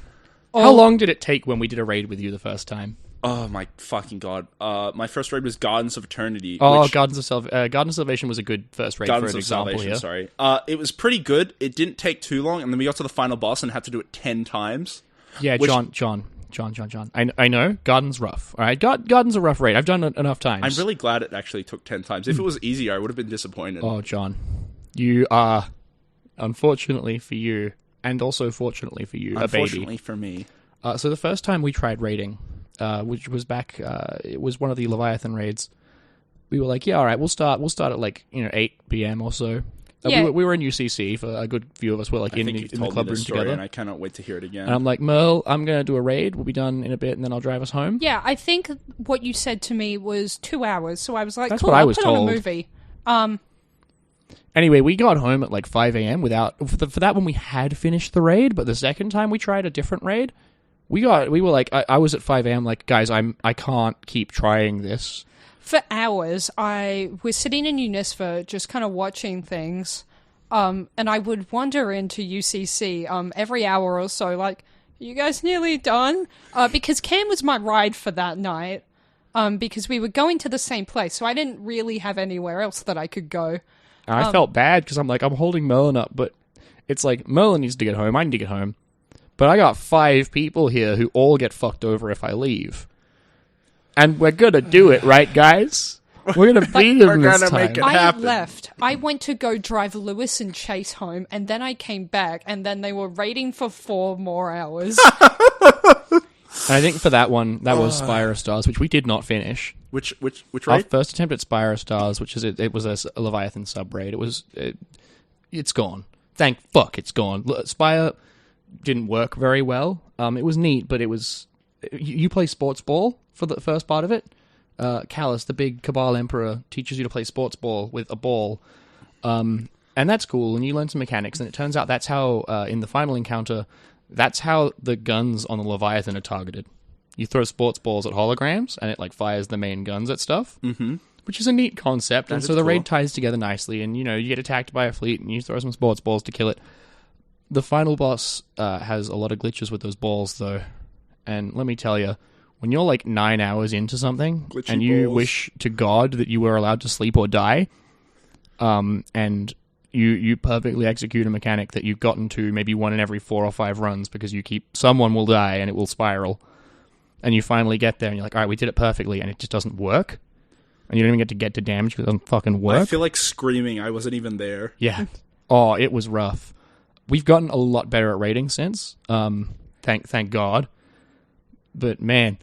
S4: how long did it take when we did a raid with you the first time?
S3: Oh my fucking god! My first raid was Gardens of Eternity.
S4: Gardens of Salvation was a good first raid for an example here.
S3: Sorry, it was pretty good. It didn't take too long, and then we got to the final boss and had to do it 10 times.
S4: Yeah, John. I know Garden's rough. All right, Garden's a rough raid. I've done it enough times.
S3: I'm really glad it actually took 10 times. If it was easier, I would have been disappointed.
S4: Oh, John, you are, unfortunately for you, and also fortunately for you, a baby.
S3: Unfortunately for me.
S4: So the first time we tried raiding, which was back, it was one of the Leviathan raids. We were like, yeah, all right, we'll start at like 8 p.m. or so. We were in UCC for a good few of us. We're like in the club room together,
S3: and I cannot wait to hear it again.
S4: And I'm like, Merl, I'm gonna do a raid. We'll be done in a bit, and then I'll drive us home.
S2: Yeah, I think what you said to me was 2 hours. So I was like,
S4: that's
S2: cool,
S4: what I
S2: I'll
S4: was
S2: put
S4: told.
S2: on a movie.
S4: Anyway, we got home at like 5 a.m. for that when we had finished the raid. But the second time we tried a different raid, we were like, I was at 5 a.m. like, guys, I can't keep trying this.
S2: For hours, I was sitting in UniSFA just kind of watching things. And I would wander into UCC every hour or so, like, are you guys nearly done? Because Cam was my ride for that night, because we were going to the same place, so I didn't really have anywhere else that I could go.
S4: I felt bad, because I'm like, I'm holding Merlin up, but it's like, Merlin needs to get home, I need to get home. But I got 5 people here who all get fucked over if I leave. And we're gonna do it, right, guys? We're gonna beat them this time.
S3: Make it
S2: I
S3: happen.
S2: left. I went to go drive Lewis and Chase home, and then I came back, and then they were raiding for 4 more hours.
S4: I think for that one, that was Spire Stars, which we did not finish.
S3: Which
S4: Our
S3: raid?
S4: first attempt at Spire Stars, which is it was a Leviathan sub raid. It's gone. Thank fuck, it's gone. Spire didn't work very well. It was neat, but it was. You play sports ball for the first part of it. Callus, the big Cabal Emperor, teaches you to play sports ball with a ball. And that's cool, and you learn some mechanics, and it turns out that's how, in the final encounter, that's how the guns on the Leviathan are targeted. You throw sports balls at holograms, and it, like, fires the main guns at stuff, which is a neat concept, and so the raid ties together nicely, and, you get attacked by a fleet, and you throw some sports balls to kill it. The final boss has a lot of glitches with those balls, though, and let me tell you, when you're like 9 hours into something
S3: Glitchy
S4: and you
S3: balls.
S4: wish to God that you were allowed to sleep or die, and you perfectly execute a mechanic that you've gotten to maybe 1 in every 4 or 5 runs because someone will die and it will spiral, and you finally get there and you're like, all right, we did it perfectly, and it just doesn't work, and you don't even get to damage because it doesn't fucking work.
S3: I feel like screaming. I wasn't even there.
S4: Yeah. Oh, it was rough. We've gotten a lot better at raiding since. Thank God. But man,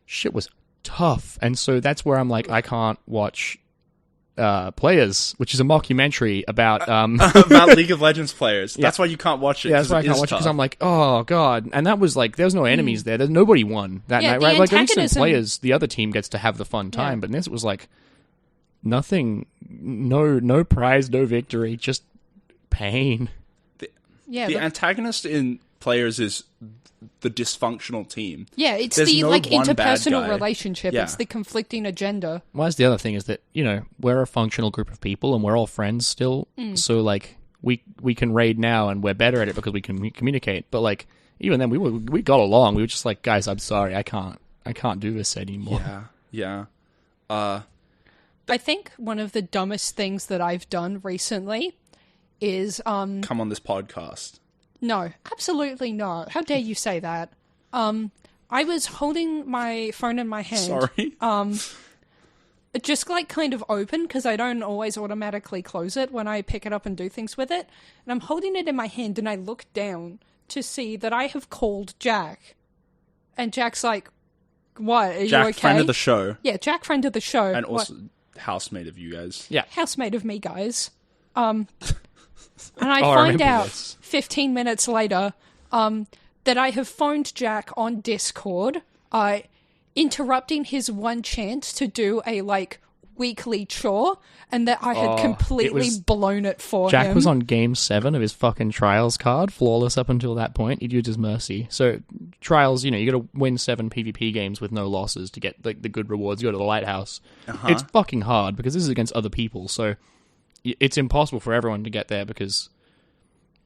S4: shit was tough. And so that's where I'm like, I can't watch Players, which is a mockumentary about
S3: About League of Legends players. That's why you can't watch it.
S4: Yeah, that's why I can't watch it, because I'm like, oh god. And that was like, there's no enemies there. There's nobody won that night, right? Like, at least in Players, the other team gets to have the fun time. But in this, it was like nothing, no prize, no victory, just pain.
S3: The antagonist in Players is the dysfunctional team.
S2: Yeah, it's
S3: There's
S2: the
S3: no
S2: like
S3: one bad
S2: interpersonal
S3: guy.
S2: relationship.
S3: Yeah.
S2: It's the conflicting agenda.
S4: Well, that's the other thing is that, we're a functional group of people and we're all friends still. So, like, we can raid now and we're better at it because we can communicate. But, like, even then, we got along. We were just like, guys, I'm sorry, I can't do this anymore.
S3: Yeah.
S2: I think one of the dumbest things that I've done recently is
S3: Come on this podcast.
S2: No, absolutely not. How dare you say that? I was holding my phone in my hand.
S3: Sorry.
S2: Just like kind of open because I don't always automatically close it when I pick it up and do things with it. And I'm holding it in my hand and I look down to see that I have called Jack. And Jack's like, what? Are
S3: Jack,
S2: you okay?
S3: friend of the show.
S2: Yeah, Jack, friend of the show.
S3: And also housemate of you guys.
S4: Yeah.
S2: Housemate of me, guys. And I
S4: I
S2: find
S4: remember
S2: out
S4: this.
S2: 15 minutes later that I have phoned Jack on Discord, interrupting his one chance to do a, like, weekly chore, and that I had completely blown it for him.
S4: Jack was on game 7 of his fucking Trials card, flawless up until that point. He'd used his mercy. So, Trials, you gotta win 7 PvP games with no losses to get, like, the good rewards. You go to the Lighthouse. It's fucking hard, because this is against other people, so it's impossible for everyone to get there, because,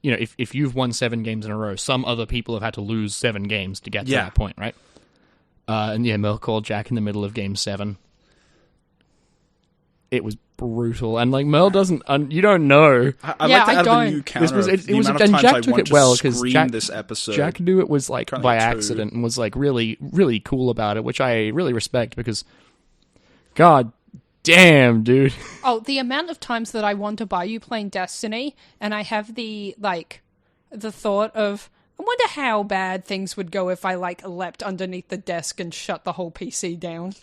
S4: if you've won 7 games in a row, some other people have had to lose 7 games to get to that point, right? Mel called Jack in the middle of game 7. It was brutal, and like Merl doesn't, you don't know.
S3: I'd like to add a new counter.
S4: And Jack took it well because Jack knew it was like
S3: Currently
S4: by
S3: 2.
S4: accident and was like really, really cool about it, which I really respect because, god damn, dude.
S2: Oh, the amount of times that I want to buy you playing Destiny, and I have the thought of, I wonder how bad things would go if I like leapt underneath the desk and shut the whole PC down.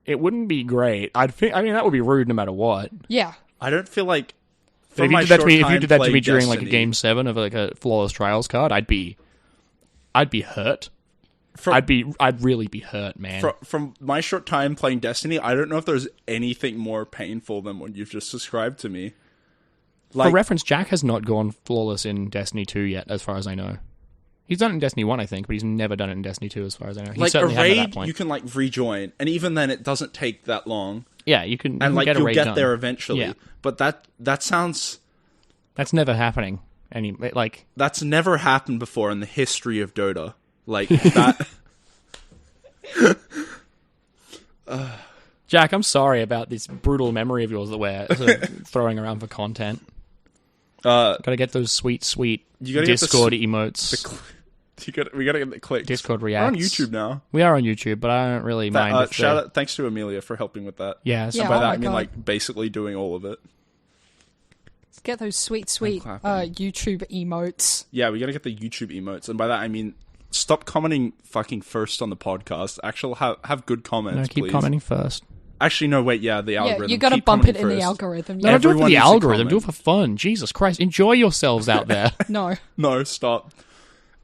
S4: It wouldn't be great. I mean, that would be rude no matter what.
S2: Yeah.
S3: I don't feel like...
S4: If you did that to me during like a game 7 of like a flawless Trials card, I'd be hurt. I'd really be hurt, man.
S3: From my short time playing Destiny, I don't know if there's anything more painful than what you've just described to me.
S4: For reference, Jack has not gone flawless in Destiny 2 yet, as far as I know. He's done it in Destiny 1, I think, but he's never done it in Destiny 2, as far as I know. He
S3: like a
S4: certainly hadn't at that
S3: raid,
S4: point.
S3: you can like rejoin, and even then, it doesn't take that long.
S4: Yeah, you can.
S3: And like
S4: get a
S3: you'll
S4: raid
S3: get
S4: done.
S3: there eventually.
S4: Yeah.
S3: But that sounds...
S4: That's never happening.
S3: That's never happened before in the history of Dota. Like that.
S4: Jack, I'm sorry about this brutal memory of yours that we're sort of throwing around for content. Gotta get those sweet Discord emotes.
S3: We gotta get the clicks.
S4: Discord reacts.
S3: We're on YouTube now.
S4: We are on YouTube, but I don't really mind.
S3: Shout out, thanks to Amelia for helping with that.
S4: Yeah,
S3: And by that I mean like basically doing all of it.
S2: Get those sweet YouTube emotes.
S3: Yeah, we gotta get the YouTube emotes, and by that I mean stop commenting fucking first on the podcast. Actually, have good comments.
S4: No, keep
S3: please.
S4: commenting first.
S3: Actually, no, wait, yeah, the algorithm.
S2: Yeah, you gotta
S3: keep
S2: bump it in
S3: first.
S2: the algorithm.
S4: No,
S2: Yeah.
S4: don't do it for
S3: Everyone
S4: the
S3: needs to
S4: algorithm. Do it
S3: comment.
S4: for fun. Jesus Christ, enjoy yourselves out there.
S2: No.
S3: No, stop.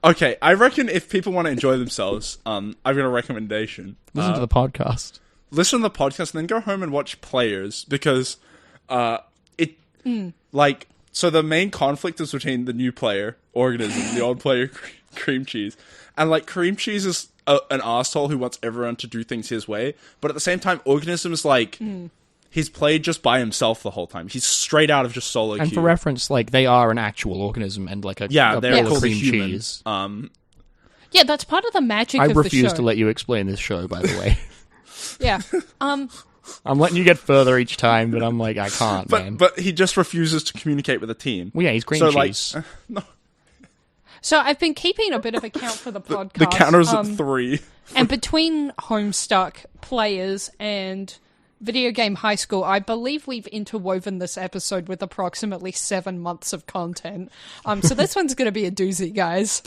S3: Okay, I reckon if people want to enjoy themselves, I've got a recommendation.
S4: Listen to the podcast.
S3: Listen to the podcast and then go home and watch Players, because so the main conflict is between the new player, Organism, the old player, Cream Cheese. And like Cream Cheese is an asshole who wants everyone to do things his way, but at the same time Organism is like he's played just by himself the whole time. He's straight out of just solo queue.
S4: And for reference, like they are an actual organism and like a
S3: they're
S4: bowl of
S3: called
S4: cream
S3: a human.
S4: cheese.
S2: Yeah, that's part of the magic
S4: I
S2: of the show.
S4: refuse to let you explain this show, by the way.
S2: Yeah.
S4: I'm letting you get further each time, but I'm like, I can't, man.
S3: But he just refuses to communicate with the team.
S4: Well, yeah, he's cream
S3: So
S4: cheese.
S3: like no.
S2: So I've been keeping a bit of a count for the podcast.
S3: The counter's at 3.
S2: And between Homestuck, Players, and Video Game High School, I believe we've interwoven this episode with approximately 7 months of content. So this one's going to be a doozy, guys.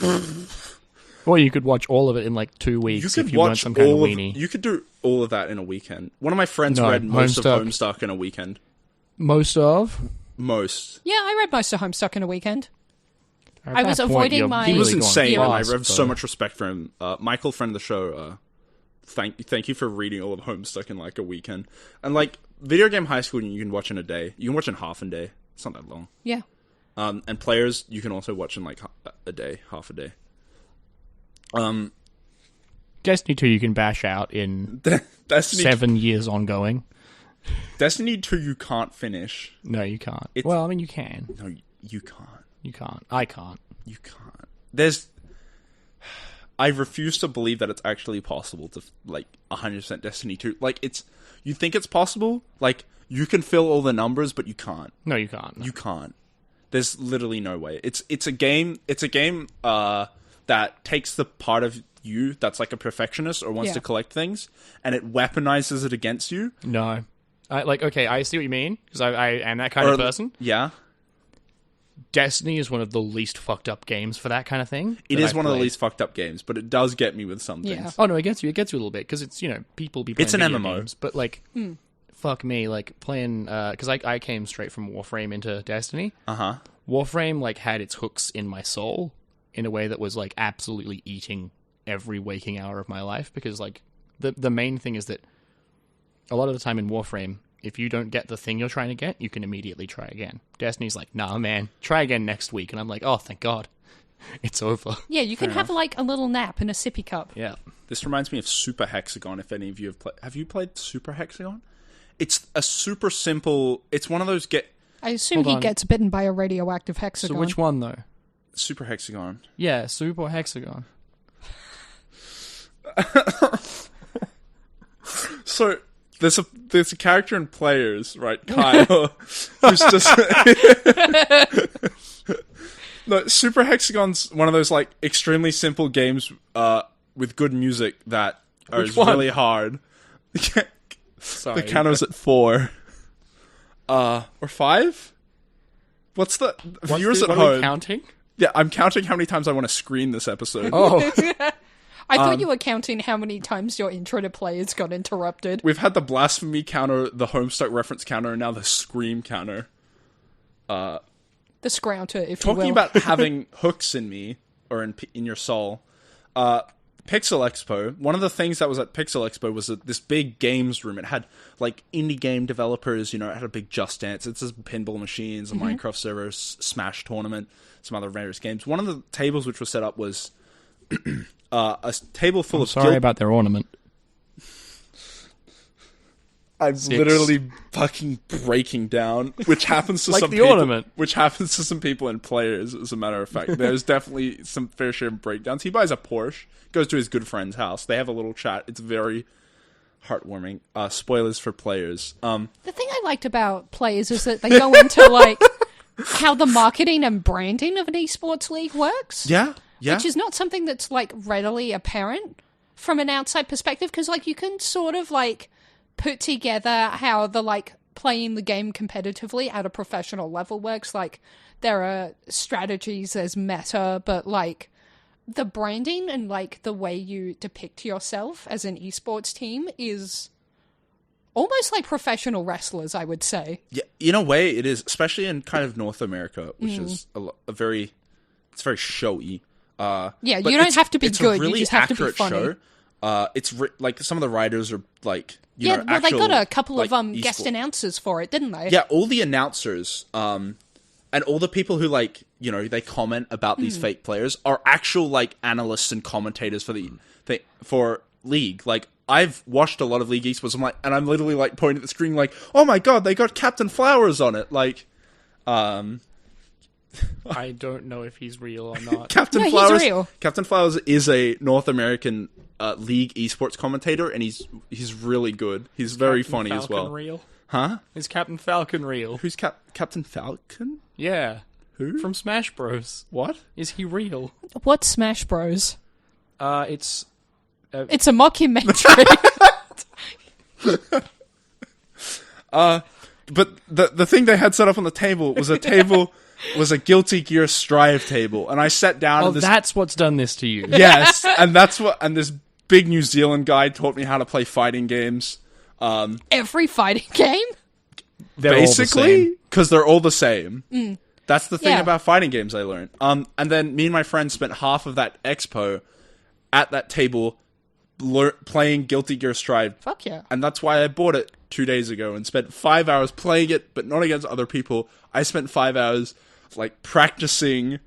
S4: Or you could watch all of it in like 2 weeks if you weren't some kind of weenie.
S3: You could do all of that in a weekend. One of my friends
S4: No,
S3: read most
S4: Homestuck.
S3: of Homestuck in a weekend.
S4: Most of?
S3: Most.
S2: Yeah, I read most of Homestuck in a weekend.
S4: At
S2: I was
S4: that
S2: avoiding
S4: you're
S2: my-
S3: He was
S4: really going
S3: insane, and I
S4: fast,
S3: have so
S4: though.
S3: much respect for him. Michael, friend of the show, thank you for reading all of Homestuck in like a weekend. And like Video Game High School, you can watch in a day. You can watch in half a day. It's not that long.
S2: Yeah.
S3: And Players, you can also watch in like a day, half a day.
S4: Destiny 2 you can bash out in
S3: Destiny
S4: 7 years ongoing.
S3: Destiny 2 you can't finish.
S4: No, you can't. Well, I mean, you can.
S3: No, you can't.
S4: You can't. I can't.
S3: You can't. I refuse to believe that it's actually possible to, like, 100% Destiny 2. Like, you think it's possible? Like, you can fill all the numbers, but you can't.
S4: No, you can't. No.
S3: You can't. There's literally no way. It's a game that takes the part of you that's like a perfectionist or wants to collect things, and it weaponizes it against you.
S4: No. Okay, I see what you mean, because I am that kind of person.
S3: Yeah.
S4: Destiny is one of the least fucked up games for that kind of thing.
S3: It is one of the least fucked up games, but it does get me with some things.
S4: Oh, no, it gets you. It gets you a little bit, because it's, people be playing
S3: It's an
S4: video
S3: MMO.
S4: games, but, like, fuck me, like, playing, because I came straight from Warframe into Destiny.
S3: Uh-huh.
S4: Warframe, like, had its hooks in my soul in a way that was, like, absolutely eating every waking hour of my life, because, like, the main thing is that a lot of the time in Warframe, if you don't get the thing you're trying to get, you can immediately try again. Destiny's like, nah, man, try again next week. And I'm like, oh, thank God. It's over.
S2: Yeah, you can have, like, a little nap in a sippy cup.
S4: Yeah.
S3: This reminds me of Super Hexagon, if any of you have played. Have you played Super Hexagon? It's a super simple... It's one of those
S2: I assume he gets bitten by a radioactive hexagon.
S4: So which one, though?
S3: Super Hexagon.
S4: Yeah, Super Hexagon.
S3: So... There's a character in Players, right, Kyle, who's just... No, Super Hexagon's one of those, like, extremely simple games with good music that is really hard.
S4: Sorry.
S3: The counter's at 4. Or 5? What's the... Viewers at
S4: home?
S3: home...
S4: Are we counting?
S3: Yeah, I'm counting how many times I want to screen this episode.
S4: Oh.
S2: I thought you were counting how many times your intro to Players got interrupted.
S3: We've had the blasphemy counter, the Homestuck reference counter, and now the scream counter.
S2: The scrounter, if you will.
S3: Talking about having hooks in me, or in your soul, Pixel Expo, one of the things that was at Pixel Expo was this big games room. It had, like, indie game developers, it had a big Just Dance, it's just pinball machines, a Minecraft server, Smash tournament, some other various games. One of the tables which was set up was... a table full of...
S4: Sorry about their ornament.
S3: I'm literally fucking breaking down, which happens to
S4: like
S3: some
S4: the
S3: people,
S4: ornament.
S3: Which happens to some people in Players, as a matter of fact. There's definitely some fair share of breakdowns. He buys a Porsche, goes to his good friend's house. They have a little chat. It's very heartwarming. Spoilers for Players.
S2: The thing I liked about Players is that they go into, like, how the marketing and branding of an esports league works.
S3: Yeah.
S2: Which is not something that's, like, readily apparent from an outside perspective, because, like, you can sort of, like, put together how the, like, playing the game competitively at a professional level works. Like, there are strategies, there's meta, but, like, the branding and, like, the way you depict yourself as an esports team is almost like professional wrestlers, I would say.
S3: Yeah, in a way it is, especially in kind of North America, which is it's very showy.
S2: Yeah, you don't have to be good.
S3: Really,
S2: you just have to be funny.
S3: Show. It's like some of the writers are like,
S2: well, they got a couple
S3: like,
S2: of guest announcers for it, didn't they?
S3: Yeah, all the announcers, and all the people who, like, they comment about these fake players are actual, like, analysts and commentators for League. Like, I've watched a lot of League esports. I'm literally, like, pointing at the screen, like, oh my god, they got Captain Flowers on it. Like,
S4: I don't know if he's real or not.
S3: Captain Flowers.
S2: He's real.
S3: Captain Flowers is a North American League esports commentator, and he's really good. He's very funny as well.
S4: Real?
S3: Huh?
S4: Is Captain Falcon real?
S3: Who's Captain Falcon?
S4: Yeah.
S3: Who?
S4: From Smash Bros.
S3: What?
S4: Is he real?
S2: What's Smash Bros?
S4: It's
S2: a mockumentary.
S3: But the thing they had set up on the table was a Guilty Gear Strive table, and I sat down.
S4: Oh,
S3: and
S4: that's what's done this to you.
S3: Yes, and this big New Zealand guy taught me how to play fighting games.
S2: Every fighting game?
S3: Basically, because they're all the same. That's the thing
S2: Yeah.
S3: about fighting games I learned. And then me and my friend spent half of that expo at that table playing Guilty Gear Strive.
S2: Fuck yeah.
S3: And that's why I bought it 2 days ago and spent 5 hours playing it, but not against other people. I spent 5 hours, like, practicing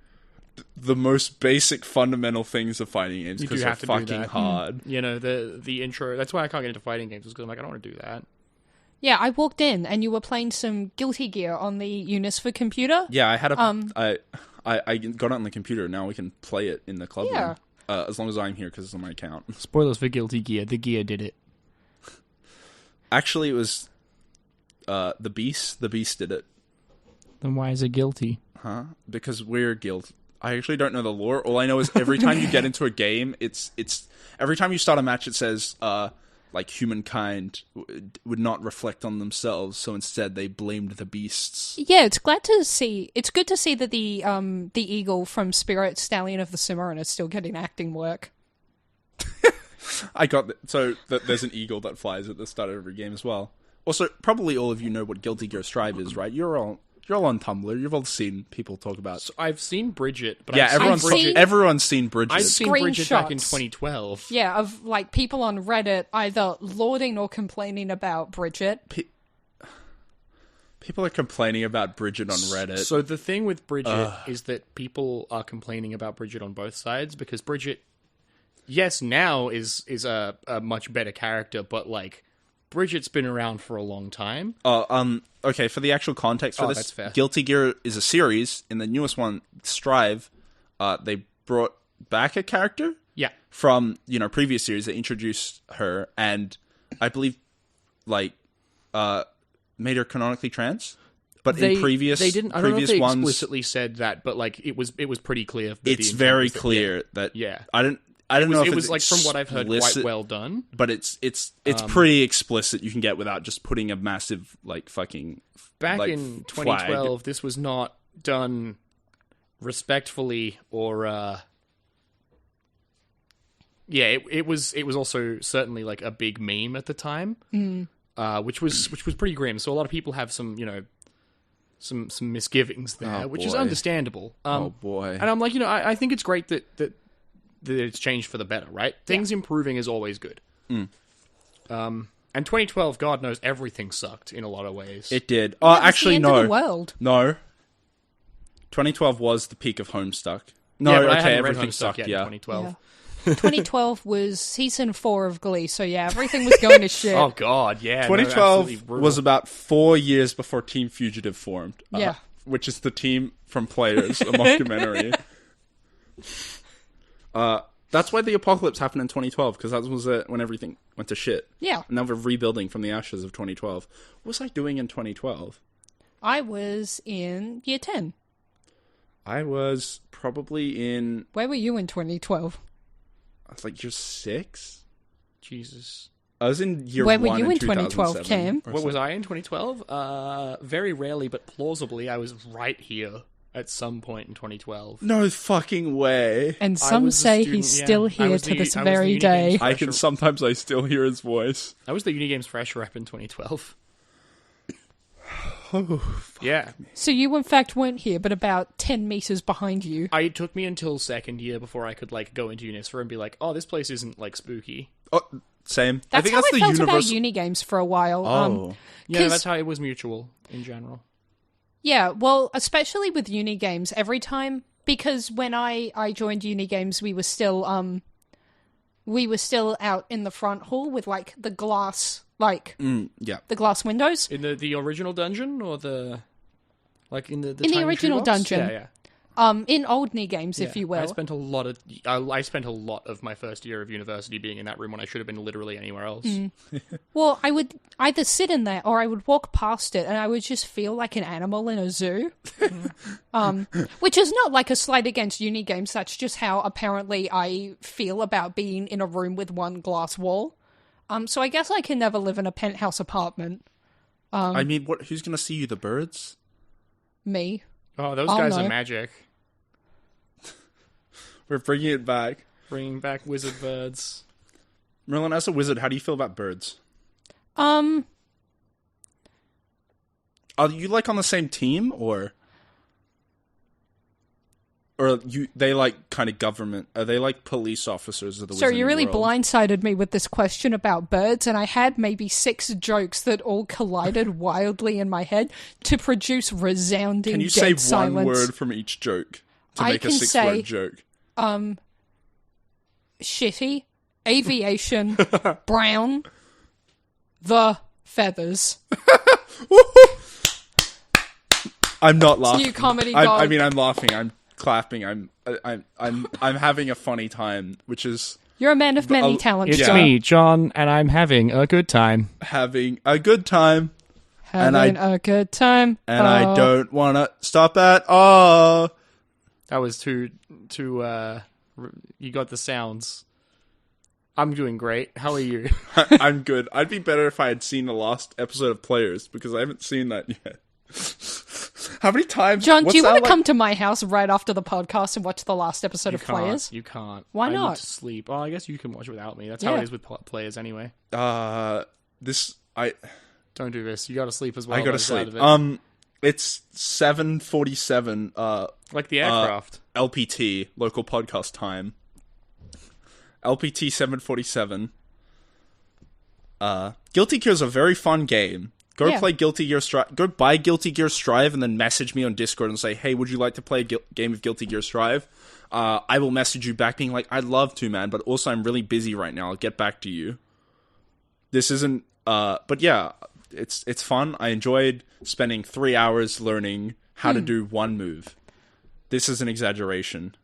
S3: the most basic fundamental things of fighting games because they're fucking hard.
S4: You know, the intro. That's why I can't get into fighting games, because I'm like, I don't want to do that.
S2: Yeah, I walked in and you were playing some Guilty Gear on the UniSFA computer.
S3: Yeah, I had I got it on the computer. Now we can play it in the club room. As long as I'm here, because it's on my account.
S4: Spoilers for Guilty Gear. The Gear did it.
S3: Actually, it was the Beast. The Beast did it.
S4: Then why is it guilty?
S3: Huh? Because we're guild. I actually don't know the lore. All I know is every time you get into a game, it's every time you start a match, it says like humankind would not reflect on themselves, so instead they blamed the beasts.
S2: Yeah, it's good to see that the eagle from Spirit, Stallion of the Cimarron, is still getting acting work.
S3: I got there's an eagle that flies at the start of every game as well. Also, probably all of you know what Guilty Gear Strive is, right? You're all on Tumblr. You've all seen people talk about.
S4: So I've seen Bridget, but
S3: yeah, everyone's seen Bridget.
S4: I've seen Bridget back in 2012.
S2: Yeah, of like people on Reddit either lauding or complaining about Bridget.
S3: People are complaining about Bridget on Reddit.
S4: So the thing with Bridget is that people are complaining about Bridget on both sides, because Bridget, yes, now is a much better character, but like Bridget's been around for a long time.
S3: Okay, for the actual context for this,
S4: that's fair.
S3: Guilty Gear is a series. In the newest one, Strive, they brought back a character.
S4: Yeah.
S3: From, previous series. They introduced her, and I believe, made her canonically trans. But in previous
S4: they didn't. I don't know if they
S3: ones,
S4: explicitly said that, but like it was pretty clear.
S3: It's very clear that.
S4: Yeah.
S3: I don't know if
S4: it was like, from what I've heard, quite well done.
S3: But it's pretty explicit. You can get without just putting a massive fucking
S4: back in 2012.
S3: Flag.
S4: This was not done respectfully or it was also certainly like a big meme at the time, which was pretty grim. So a lot of people have some some misgivings there, which is understandable.
S3: Oh boy!
S4: And I'm like, I think it's great that it's changed for the better, right? Things improving is always good. And 2012, God knows, everything sucked in a lot of ways.
S3: It did.
S2: Oh, actually, no. Of the world.
S3: No. 2012 was the peak of Homestuck. No,
S4: yeah, but
S3: okay,
S4: I hadn't read
S3: everything
S4: Homestuck
S3: sucked.
S4: yet
S3: Yeah.
S4: in 2012.
S2: Yeah. 2012 was season 4 of Glee, so yeah, everything was going to shit.
S4: Oh God, yeah.
S3: 2012 was about 4 years before Team Fugitive formed.
S2: Yeah.
S3: Which is the team from Players, a mockumentary. That's why the apocalypse happened in 2012, because that was when everything went to shit.
S2: Yeah.
S3: And now we're rebuilding from the ashes of 2012. What was I doing in 2012?
S2: I was in year 10.
S3: I was probably in...
S2: Where were you in 2012?
S3: I was like year 6?
S4: Jesus.
S3: I was in year 1
S2: Where were you in 2012, Cam?
S4: What was I in 2012? Very rarely, but plausibly, I was right here at some point in 2012.
S3: No fucking way.
S2: And some say he's still here to this very day.
S3: I still hear his voice.
S4: I was the Unigames Fresh rep in 2012.
S3: Oh,
S4: yeah.
S2: So you, in fact, weren't here, but about 10 meters behind you.
S4: It took me until second year before I could go into UniSFA and be like, oh, this place isn't spooky.
S3: Oh, same.
S2: That's
S3: I think
S2: how
S3: that's
S2: I
S3: the
S2: felt
S3: universal...
S2: about Unigames for a while.
S3: Oh.
S4: Yeah, that's how it was mutual in general.
S2: Yeah, well, especially with Unigames, every time, because when I joined Unigames, we were still out in the front hall with the glass, the glass windows.
S4: In the original dungeon, or the in the
S2: in the original dungeon?
S4: Yeah.
S2: In old Unigames, if you will.
S4: I spent a lot of my first year of university being in that room when I should have been literally anywhere else.
S2: Well, I would either sit in there or I would walk past it and I would just feel like an animal in a zoo. Which is not like a slight against Unigames, that's just how apparently I feel about being in a room with one glass wall. So I guess I can never live in a penthouse apartment.
S3: I mean, who's going to see you, the birds?
S2: Me.
S4: Oh, those guys are magic.
S3: We're bringing it back.
S4: Bringing back wizard birds.
S3: Merlin, as a wizard, how do you feel about birds?
S2: Are
S3: you on the same team, or they kind of government? Are they police officers of the?
S2: So you really
S3: world?
S2: blindsided me with this question about birds, and I had maybe 6 jokes that all collided wildly in my head to produce resounding
S3: Can you
S2: dead
S3: say
S2: silence.
S3: one word from each joke to make a 6-word joke.
S2: Shitty, aviation, brown, the feathers.
S3: I'm not laughing.
S2: New comedy
S3: I mean, I'm laughing. I'm clapping. I'm having a funny time, which is
S2: you're a man of many talents.
S4: It's me, John, and I'm having a good time.
S3: Having a good time.
S2: Having a good time.
S3: And I don't want to stop at all.
S4: That was too. You got the sounds. I'm doing great. How are you?
S3: I'm good. I'd be better if I had seen the last episode of Players, because I haven't seen that yet. How many times?
S2: John, do you want to come to my house right after the podcast and watch the last episode of Players?
S4: You can't.
S2: Why
S4: I
S2: not?
S4: Need to sleep. Oh, I guess you can watch it without me. That's how it is with Players anyway.
S3: Don't
S4: do this. You got to sleep as well.
S3: I got to sleep. It's 7:47.
S4: Like the aircraft.
S3: LPT, local podcast time. LPT 7:47. Guilty Gear is a very fun game. Go play Guilty Gear Strive. Go buy Guilty Gear Strive and then message me on Discord and say, hey, would you like to play a game of Guilty Gear Strive? I will message you back being like, I'd love to, man, but also I'm really busy right now. I'll get back to you. This isn't... but yeah, it's fun. I enjoyed spending 3 hours learning how to do one move. This is an exaggeration.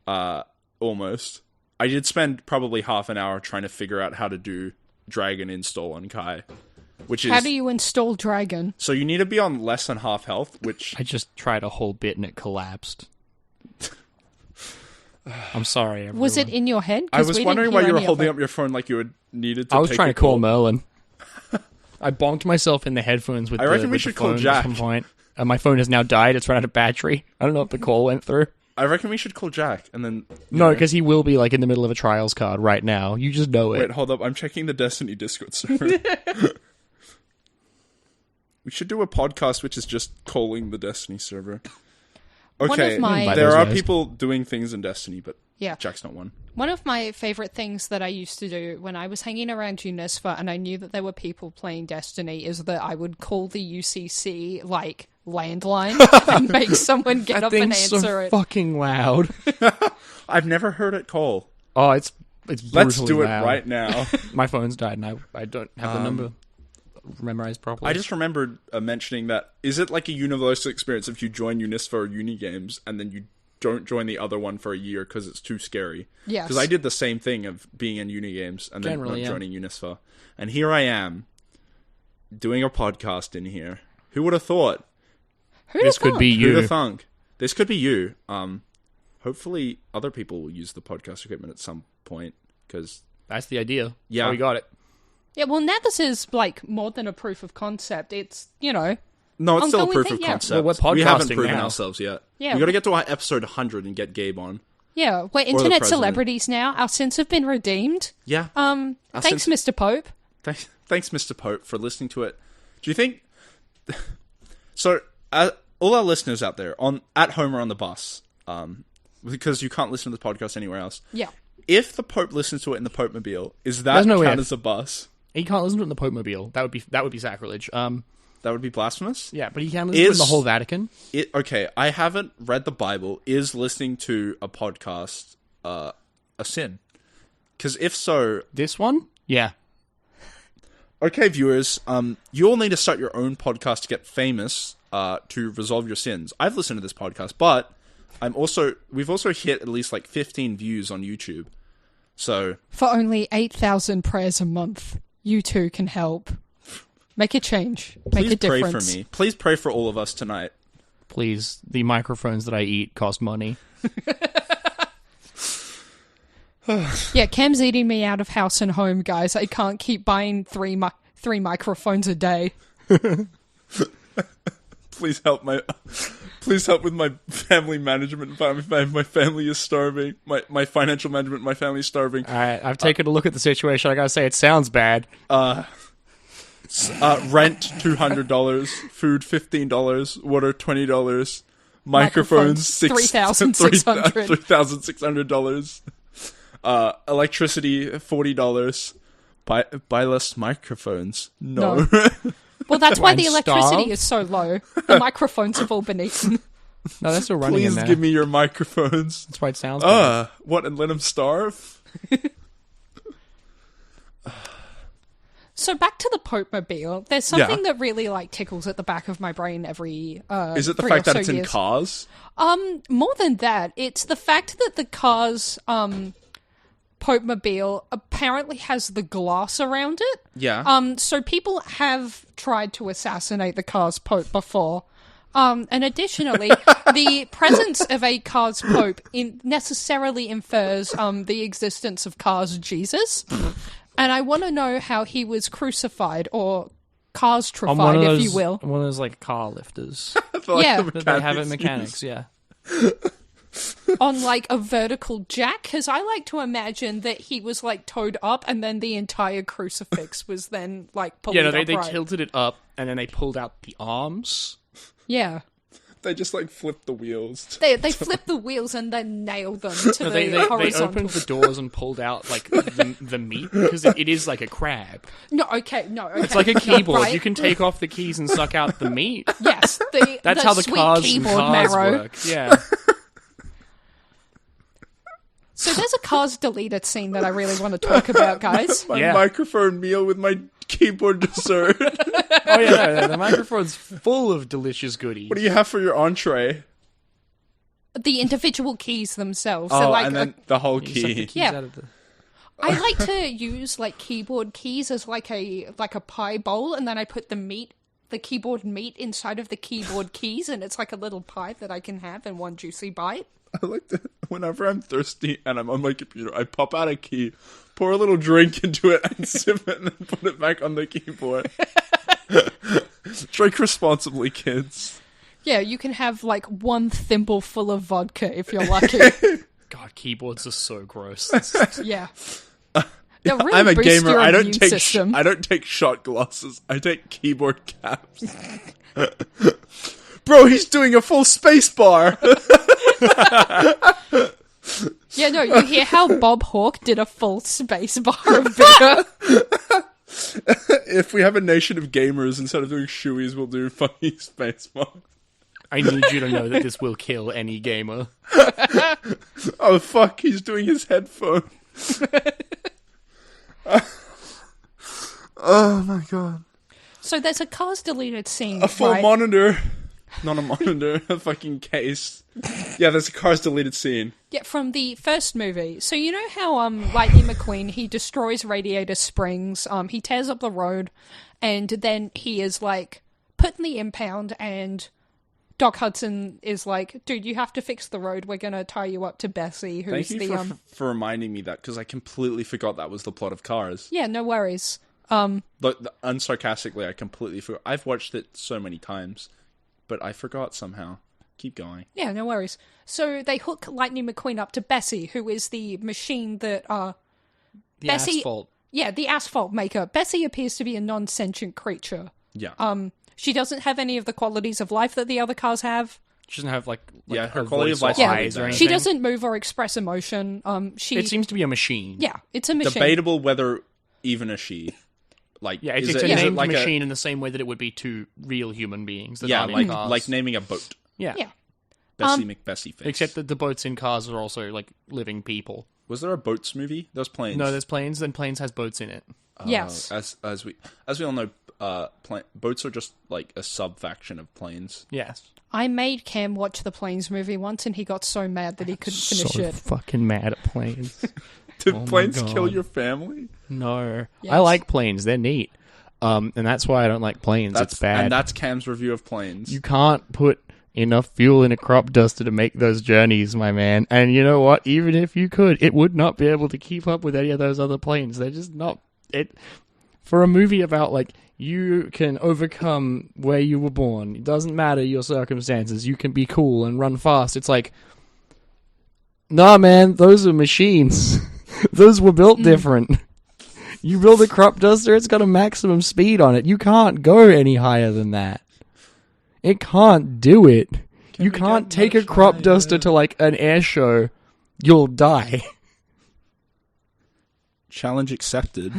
S3: Almost. I did spend probably half an hour trying to figure out how to do Dragon install on Kai. Which is,
S2: how do you install Dragon?
S3: So you need to be on less than half health, which...
S4: I just tried a whole bit and it collapsed. I'm sorry, everyone.
S2: Was it in your head?
S3: I was wondering why you were holding up your phone like you had needed to
S4: I was trying to call Merlin. I bonked myself in the headphones with
S3: I reckon we should call Jack.
S4: At some point. And my phone has now died. It's run out of battery. I don't know if the call went through.
S3: I reckon we should call Jack, and then...
S4: No, because he will be, like, in the middle of a trials card right now. You just know it.
S3: Wait, hold up. I'm checking the Destiny Discord server. We should do a podcast which is just calling the Destiny server. Okay, there are people doing things in Destiny, but Jack's not one.
S2: One of my favorite things that I used to do when I was hanging around UniSFA and I knew that there were people playing Destiny is that I would call the UCC, like, landline and make someone get up and answer
S4: so
S2: it.
S4: Fucking loud.
S3: I've never heard it call.
S4: Oh, it's brutally
S3: Let's do
S4: loud.
S3: it right now.
S4: My phone's died and I don't have the number memorized properly.
S3: I just remembered mentioning that, is it like a universal experience if you join UniSFA or Uni Games and then you don't join the other one for a year because it's too scary?
S2: Yes.
S3: Because I did the same thing of being in Uni Games and then not joining UniSFA. And here I am, doing a podcast in here. Who would have thought?
S4: This could be you.
S3: Who'd have thunk? This could be you. Hopefully other people will use the podcast equipment at some point, because...
S4: That's the idea.
S3: Yeah.
S4: We got it.
S2: Yeah, well, now this is, like, more than a proof of concept. It's, you know...
S3: No, it's still a proof of concept.
S4: Well, we're podcasting
S3: we haven't proven
S4: now.
S3: ourselves yet.
S2: Yeah.
S3: We got to get to our episode 100 and get Gabe on.
S2: Yeah, we're internet celebrities now. Our sins have been redeemed.
S3: Yeah.
S2: Thanks, Mr. Pope.
S3: Thanks, Mr. Pope, for listening to it. Do you think... So, all our listeners out there, at home or on the bus, because you can't listen to the podcast anywhere else.
S2: Yeah.
S3: If the Pope listens to it in the Pope-mobile, is that count as a bus?
S4: He can't listen to it in the Pope-mobile. That would be sacrilege.
S3: That would be blasphemous?
S4: Yeah, but he can listen to it in the whole Vatican.
S3: Okay, I haven't read the Bible. Is listening to a podcast a sin? Because if so...
S4: This one? Yeah.
S3: Okay, viewers, you all need to start your own podcast to get famous, to resolve your sins. I've listened to this podcast, but we've also hit at least like 15 views on YouTube. So
S2: for only 8,000 prayers a month, you too can help. Make a change. Make a difference.
S3: Please pray for me. Please pray for all of us tonight.
S4: Please, the microphones that I eat cost money.
S2: Yeah, Cam's eating me out of house and home, guys. I can't keep buying three microphones a day.
S3: Please help with my family management. My family is starving. My financial management. My family is starving.
S4: All right, I've taken a look at the situation. I gotta say, it sounds bad.
S3: Rent $200, food $15, water $20, microphones $3,600, electricity $40. Buy less microphones. No.
S2: Well, that's why the electricity is so low. The microphones have all been eaten.
S4: No, they're still running in
S3: Please
S4: there.
S3: give me your microphones.
S4: That's why it sounds bad.
S3: What, and let them starve?
S2: So back to the Pope Mobile. There's something that really tickles at the back of my brain every
S3: Is it the
S2: 3
S3: fact
S2: or
S3: that it's
S2: so
S3: in
S2: years.
S3: cars?
S2: More than that, it's the fact that the car's Pope Mobile apparently has the glass around it.
S3: Yeah.
S2: So people have tried to assassinate the car's Pope before. And additionally, the presence of a car's Pope necessarily infers the existence of car's Jesus. And I want to know how he was crucified or cars-trified, if you will.
S4: One of those car lifters.
S2: Yeah.
S4: That they have at mechanics, yeah.
S2: On a vertical jack, because I like to imagine that he was towed up and then the entire crucifix was then pulled
S4: Yeah, no,
S2: upright.
S4: they tilted it up and then they pulled out the arms.
S2: Yeah.
S3: They just flipped the wheels.
S2: They flipped the wheels and then nailed them to
S4: They
S2: the horizontal.
S4: opened the doors and pulled out the meat because it is like a crab.
S2: No, okay.
S4: It's like a keyboard.
S2: Right.
S4: You can take off the keys and suck out the meat.
S2: Yes,
S4: That's how the
S2: sweet
S4: cars
S2: keyboard
S4: marrow
S2: marrow.
S4: work. Yeah.
S2: So there's a Cars deleted scene that I really want to talk about, guys.
S3: My microphone meal with my keyboard dessert.
S4: Oh yeah, no, the microphone's full of delicious goodies.
S3: What do you have for your entree?
S2: The individual keys themselves.
S3: Oh,
S2: So,
S3: and then the whole
S4: You suck the
S3: key.
S4: keys
S2: Yeah.
S4: out of the...
S2: I like to use keyboard keys as a pie bowl, and then I put the keyboard meat inside of the keyboard keys, and it's like a little pie that I can have in one juicy bite.
S3: I like to, whenever I'm thirsty and I'm on my computer, I pop out a key, pour a little drink into it, and sip it, and then put it back on the keyboard. Drink responsibly, kids.
S2: Yeah, you can have one thimble full of vodka if you're lucky.
S4: God, keyboards are so gross.
S2: Yeah. They'll really
S3: I'm a
S2: boost
S3: gamer.
S2: your
S3: I don't
S2: immune
S3: take
S2: system.
S3: I don't take shot glasses. I take keyboard caps. Bro, he's doing a full space bar.
S2: Yeah, no, you hear how Bob Hawke did a full space bar of beer.
S3: If we have a nation of gamers, instead of doing shoeies, we'll do funny space bar.
S4: I need you to know that this will kill any gamer.
S3: Oh fuck, he's doing his headphone. Oh my god.
S2: So there's a Cars deleted scene.
S3: A full
S2: right?
S3: monitor. Not a monitor, a fucking case. Yeah, there's a Cars deleted scene.
S2: Yeah, from the first movie. So you know how Lightning McQueen, he destroys Radiator Springs, he tears up the road, and then he is put in the impound, and Doc Hudson is like, dude, you have to fix the road, we're gonna tie you up to Bessie, who's
S3: Thank you for reminding me that, because I completely forgot that was the plot of Cars.
S2: Yeah, no worries.
S3: Look, unsarcastically, I completely forgot. I've watched it so many times, but I forgot somehow. Keep going.
S2: Yeah, no worries. So they hook Lightning McQueen up to Bessie, who is the machine that Bessie,
S4: asphalt.
S2: Yeah, the asphalt maker. Bessie appears to be a non-sentient creature.
S3: Yeah.
S2: She doesn't have any of the qualities of life that the other cars have.
S4: She doesn't have
S3: Yeah, her
S4: a
S3: quality
S4: voice
S3: of life
S4: or
S3: is
S4: eyes or
S3: really bad.
S4: anything.
S2: She doesn't move or express emotion.
S4: It seems to be a machine.
S2: Yeah, it's a machine.
S3: Debatable whether even a she.
S4: Yeah, it's
S3: is
S4: a
S3: it
S4: named
S3: like
S4: machine in the same way that it would be to real human beings that
S3: Yeah,
S4: aren't in cars.
S3: like naming a boat.
S4: Yeah.
S2: Yeah.
S3: Bessie McBessie face.
S4: Except that the boats in cars are also living people.
S3: Was there a boats movie? There's planes.
S4: No, there's planes, and planes has boats in it.
S2: Yes.
S3: As we all know, boats are just a sub-faction of planes.
S4: Yes.
S2: I made Cam watch the Planes movie once, and he got so mad that he couldn't finish
S4: So
S2: it.
S4: fucking mad at planes.
S3: Did
S4: Oh my
S3: planes
S4: God.
S3: kill your family?
S4: No.
S2: Yes.
S4: I like planes. They're neat. And that's why I don't like planes. It's bad.
S3: And that's Cam's review of planes.
S4: You can't put enough fuel in a crop duster to make those journeys, my man. And you know what? Even if you could, it would not be able to keep up with any of those other planes. They're just not... For a movie about, you can overcome where you were born. It doesn't matter your circumstances. You can be cool and run fast. It's nah, man, those are machines. Those were built different. You build a crop duster, it's got a maximum speed on it. You can't go any higher than that. It can't do it. You can't take a crop duster to, an air show. You'll die.
S3: Challenge accepted.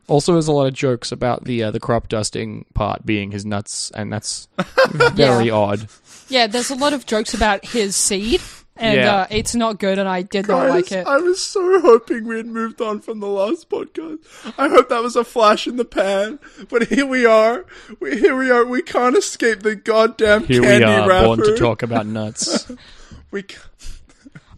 S4: Also, there's a lot of jokes about the crop dusting part being his nuts, and that's very odd.
S2: Yeah, there's a lot of jokes about his seed, and it's not good, and I did not like it.
S3: I was so hoping we had moved on from the last podcast. I hope that was a flash in the pan, but here we are. We can't escape the goddamn
S4: Here
S3: candy
S4: we are,
S3: wrapper.
S4: born to talk about nuts.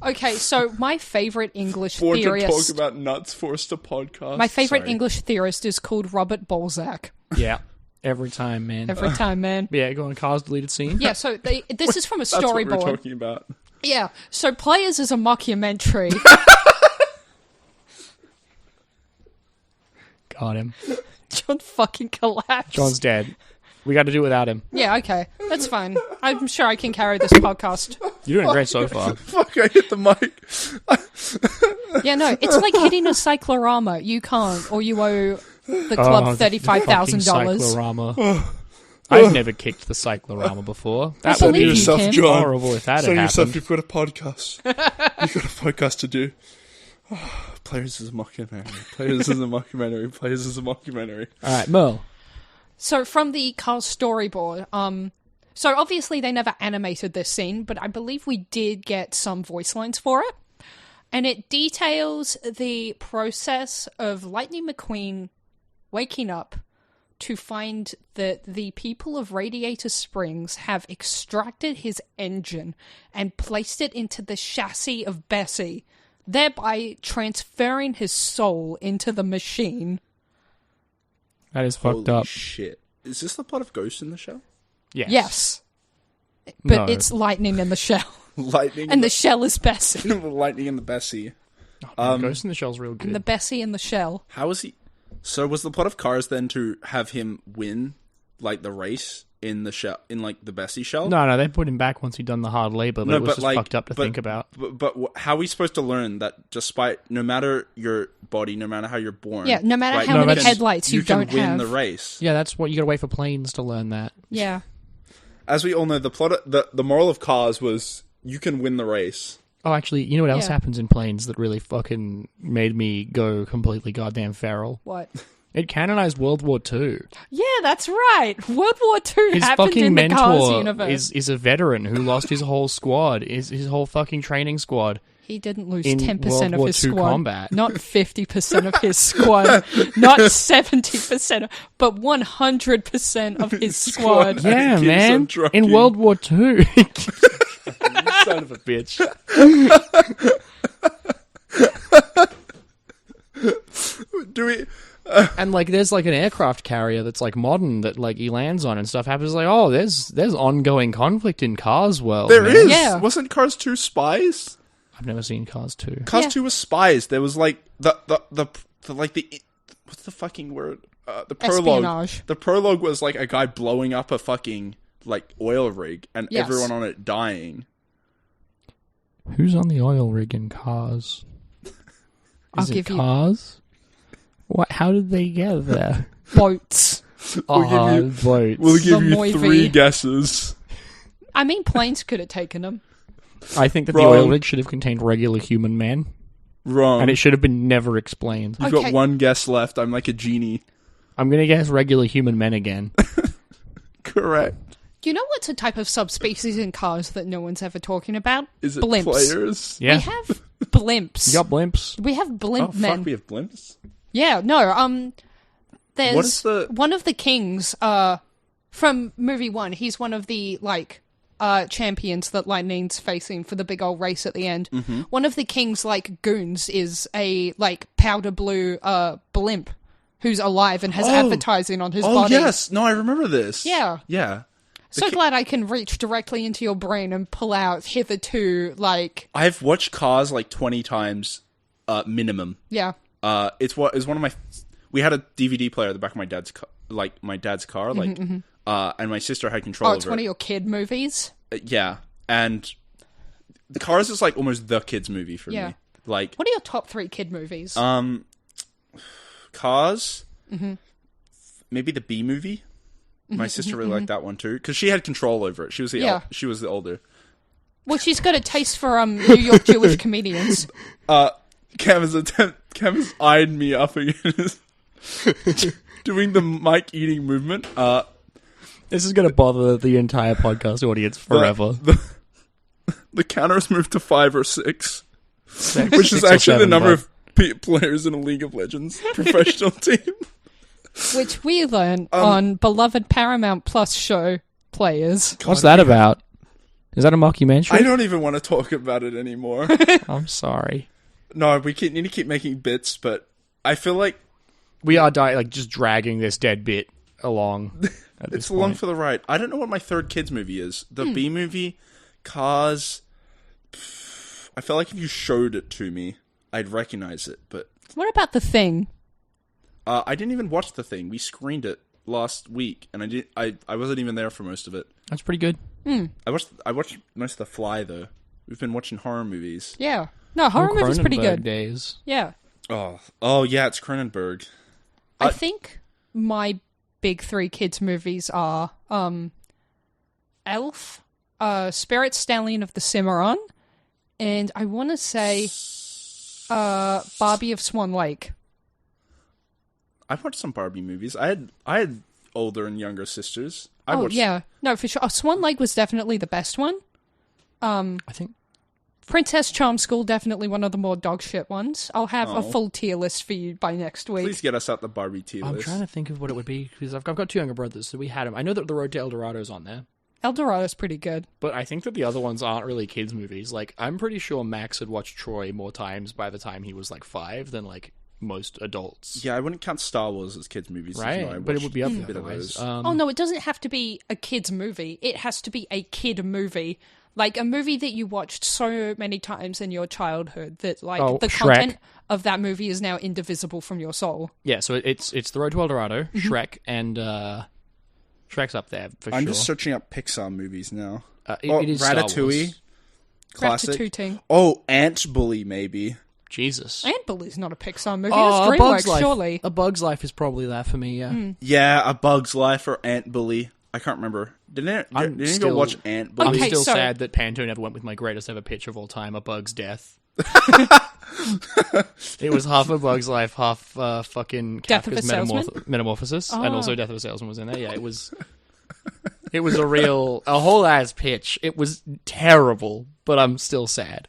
S2: Okay, so my favorite English
S3: Born
S2: theorist...
S3: to talk about nuts, forced to podcast.
S2: My favorite English theorist is called Robert Balzac.
S4: Yeah, every time, man.
S2: Every time, man.
S4: Yeah, go on Car's deleted scene.
S2: Yeah, so this is from a
S3: That's what
S2: storyboard.
S3: we're talking about.
S2: Yeah, so Players is a mockumentary.
S4: Got him.
S2: John fucking collapsed.
S4: John's dead. We got to do without him.
S2: Yeah, okay. That's fine. I'm sure I can carry this podcast.
S4: You're doing great so far.
S3: Fuck, I hit the mic.
S2: Yeah, no, it's like hitting a cyclorama. You can't, or you owe the club $35,000.
S4: Cyclorama. I've never kicked the cyclorama before. That would
S2: believe
S4: be
S2: you, Kim.
S3: John.
S4: horrible if that had
S3: Show yourself,
S4: happened.
S3: you've got a podcast. You've got a podcast to do. Players is a mockumentary. Players is a mockumentary. Players is a mockumentary.
S4: Alright, Merl.
S2: So from the Cars storyboard, so obviously they never animated this scene, but I believe we did get some voice lines for it. And it details the process of Lightning McQueen waking up to find that the people of Radiator Springs have extracted his engine and placed it into the chassis of Bessie, thereby transferring his soul into the machine.
S4: That is fucked
S3: Holy
S4: up.
S3: shit. Is this the plot of Ghost in the Shell?
S2: Yes. But
S4: No.
S2: it's lightning in the shell.
S3: Lightning
S2: And the shell is Bessie.
S3: the lightning and the Bessie.
S4: Ghost in the Shell's real good.
S2: And the Bessie in the shell.
S3: How was he? So was the plot of Cars then to have him win, like, the race in the shell, in like the Bessie shell?
S4: No, they put him back once he'd done the hard labor, but it was just fucked up to think about.
S3: But how are we supposed to learn that despite, no matter your body, no matter how you're born...
S2: Yeah, no matter
S3: right,
S2: how
S3: you
S2: many
S3: can-
S2: headlights you don't
S3: can win
S2: have.
S3: the race.
S4: Yeah, that's what you gotta wait for planes to learn that.
S2: Yeah.
S3: As we all know, the plot, the moral of Cars was you can win the race.
S4: Oh, actually, you know what else
S2: Yeah.
S4: happens in planes that really fucking made me go completely goddamn feral?
S2: What?
S4: It canonized World War II.
S2: Yeah, that's right. World War II
S4: His
S2: happened
S4: fucking
S2: in the Cars
S4: mentor
S2: universe.
S4: is a veteran who lost his whole squad, his whole fucking training squad.
S2: He didn't lose
S4: in
S2: 10%
S4: World
S2: of
S4: War
S2: his
S4: II
S2: squad.
S4: combat.
S2: Not 50% of his squad. Not 70%, but 100% of his squad.
S4: Yeah,
S3: Keeps
S4: man.
S3: on trucking.
S4: In World War II. Son of a bitch.
S3: Do we...
S4: And like, there's like an aircraft carrier that's like modern that like he lands on and stuff happens. Like, oh, there's ongoing conflict in Cars world.
S3: There
S4: man.
S3: is.
S2: Yeah.
S3: Wasn't Cars 2 spies?
S4: I've never seen Cars 2.
S3: Cars
S2: Yeah.
S3: 2 was spies. There was like the like the what's the fucking word? The prologue.
S2: Espionage.
S3: The prologue was like a guy blowing up a fucking like oil rig and
S2: Yes.
S3: everyone on it dying.
S4: Who's on the oil rig in Cars?
S2: I'll
S4: Is it
S2: give you-
S4: Cars? What? How did they get there?
S2: Boats.
S4: Boats.
S3: We'll give you
S2: Moivy.
S3: 3 guesses.
S2: I mean, planes could have taken him.
S4: I think that
S3: Wrong.
S4: the oil rig should have contained regular human men,
S3: Wrong.
S4: and it should have been never explained.
S3: You've
S2: Okay.
S3: got 1 guess left. I'm like a genie.
S4: I'm gonna guess regular human men again.
S3: Correct.
S2: You know what's a type of subspecies in Cars that no one's ever talking about?
S3: Is it
S2: Blimps.
S3: players?
S4: Yeah,
S2: We have blimps.
S4: you got blimps.
S2: We have blimp
S3: Oh
S2: men.
S3: fuck, we have blimps.
S2: Yeah, no, there's
S3: What is the-
S2: one of the kings, from movie 1, he's one of the, like, champions that Lightning's facing for the big old race at the end.
S3: Mm-hmm.
S2: One of the king's, like, goons is a, like, powder blue, blimp who's alive and has advertising on his
S3: Oh
S2: body.
S3: yes, no, I remember this.
S2: Yeah.
S3: Yeah.
S2: So glad I can reach directly into your brain and pull out hitherto, like,
S3: I've watched Cars like 20 times, minimum.
S2: yeah.
S3: It's one of my. We had a DVD player at the back of my dad's car, and my sister had control
S2: Oh,
S3: over
S2: it's one
S3: it.
S2: of your kid movies?
S3: Yeah, and the Cars is like almost the kids movie for
S2: Yeah.
S3: me. Like
S2: What are your top 3 kid movies?
S3: Cars,
S2: Mm-hmm.
S3: maybe the B movie. My sister really liked that one too because she had control over it. She was the
S2: Yeah.
S3: she was the older.
S2: Well, she's got a taste for New York Jewish comedians.
S3: Cam has eyed me up again. doing the mic eating movement.
S4: This is going to bother the entire podcast audience forever.
S3: The counter has moved to 5 or 6,
S4: Six,
S3: which is
S4: 6 or
S3: actually the
S4: 7,
S3: number
S4: but-
S3: of players in a League of Legends professional team.
S2: Which we learn on beloved Paramount Plus show Players.
S4: What's that about? Is that a mockumentary?
S3: I don't even want to talk about it anymore.
S4: I'm sorry.
S3: No, we need to keep making bits, but I feel like
S4: We are just dragging this dead bit along. At this
S3: it's along
S4: point.
S3: for the ride. I don't know what my third kids movie is. The B movie, Cars. I feel like if you showed it to me, I'd recognize it. But
S2: What about The Thing?
S3: I didn't even watch The Thing. We screened it last week, and I wasn't even there for most of it.
S4: That's pretty good.
S3: I watched most of The Fly though. We've been watching horror movies.
S2: Yeah. No, horror movie's pretty
S4: Cronenberg
S2: good.
S4: Days.
S2: Yeah.
S3: Oh yeah, it's Cronenberg.
S2: I think my big 3 kids movies are Elf, Spirit Stallion of the Cimarron, and I want to say Barbie of Swan Lake.
S3: I've watched some Barbie movies. I had older and younger sisters. Watched...
S2: yeah. No, for sure. Swan Lake was definitely the best one.
S4: I think.
S2: Princess Charm School, definitely one of the more dog shit ones. I'll have a full tier list for you by next week.
S3: Please get us out the Barbie tier
S4: I'm
S3: list.
S4: trying to think of what it would be, because I've got 2 younger brothers, so we had them. I know that The Road to El Dorado's on there.
S2: El Dorado's pretty good.
S4: But I think that the other ones aren't really kids' movies. Like, I'm pretty sure Max had watched Troy more times by the time he was, 5 than, most adults.
S3: Yeah, I wouldn't count Star Wars as kids movies.
S4: Right?
S3: even though I
S4: But it
S3: watched
S4: would be up
S3: a
S4: there
S3: bit of
S4: otherwise.
S3: those.
S2: Oh, no, it doesn't have to be a kid's movie. It has to be a kid movie. Like, a movie that you watched so many times in your childhood that, the
S4: Shrek.
S2: content of that movie is now indivisible from your soul.
S4: Yeah, so it's The Road to El Dorado, Shrek, and Shrek's up there for
S3: I'm
S4: sure.
S3: just searching up Pixar movies now.
S4: It is Star
S3: Ratatouille,
S4: Wars.
S3: classic.
S2: Ratatouille.
S3: Oh, Ant Bully, maybe.
S4: Jesus.
S2: Ant Bully's not a Pixar movie.
S4: Oh,
S2: That's
S4: A Bug's
S2: DreamWorks,
S4: Life.
S2: surely.
S4: A Bug's Life is probably that for me, yeah.
S3: Yeah, A Bug's Life or Ant Bully. I can't remember. Didn't you go watch Ant Bully?
S4: I'm
S2: Okay,
S4: still
S2: so-
S4: sad that Panto never went with my greatest ever pitch of all time, A Bug's Death. It was half A Bug's Life, half fucking
S2: Death of a
S4: Kafka's
S2: Salesman?
S4: Metamorphosis, and also Death of a Salesman was in there. Yeah, it was a whole ass pitch. It was terrible, but I'm still sad.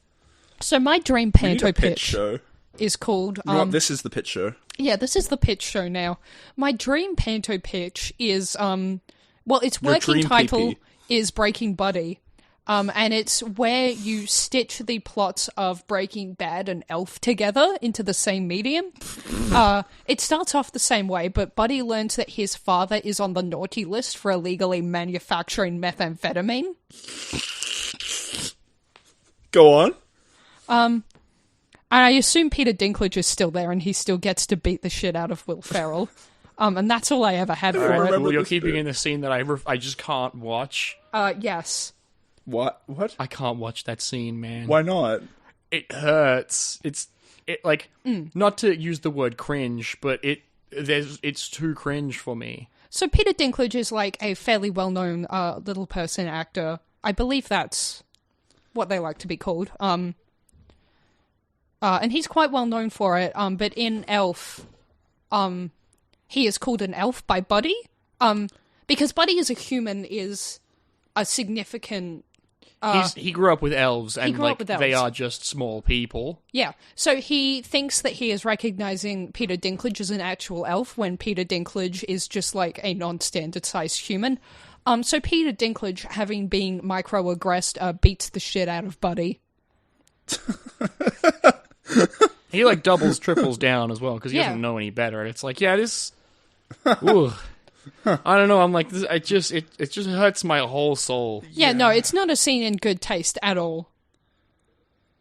S2: So my dream
S3: We need
S2: Panto
S3: a pitch
S2: pitch
S3: show.
S2: is called...
S3: You know what? This is the pitch show.
S2: Yeah, this is the pitch show now. My dream Panto pitch is, its
S3: Your
S2: working
S3: dream
S2: title
S3: PP.
S2: is Breaking Buddy. And it's where you stitch the plots of Breaking Bad and Elf together into the same medium. It starts off the same way, but Buddy learns that his father is on the naughty list for illegally manufacturing methamphetamine.
S3: Go on.
S2: And I assume Peter Dinklage is still there and he still gets to beat the shit out of Will Ferrell. And that's all I ever had for it.
S3: remember
S4: Well, you're
S3: this
S4: keeping
S3: bit.
S4: in the scene that I just can't watch.
S2: Yes.
S3: What?
S4: I can't watch that scene, man.
S3: Why not?
S4: It hurts. Not to use the word cringe, but it's too cringe for me.
S2: So Peter Dinklage is like a fairly well-known little person actor. I believe that's what they like to be called. And he's quite well known for it. But in Elf, he is called an elf by Buddy. Because Buddy as a human is a significant...
S4: He grew up with elves, and
S2: grew up with
S4: they
S2: elves.
S4: are just small people.
S2: Yeah, so he thinks that he is recognizing Peter Dinklage as an actual elf when Peter Dinklage is just like a non-standard sized human. So Peter Dinklage, having been microaggressed, beats the shit out of Buddy.
S4: He doubles, triples down as well because he doesn't know any better. And it's this. Ooh. I don't know. I'm like, this, it just hurts my whole soul.
S2: Yeah, no, it's not a scene in good taste at all.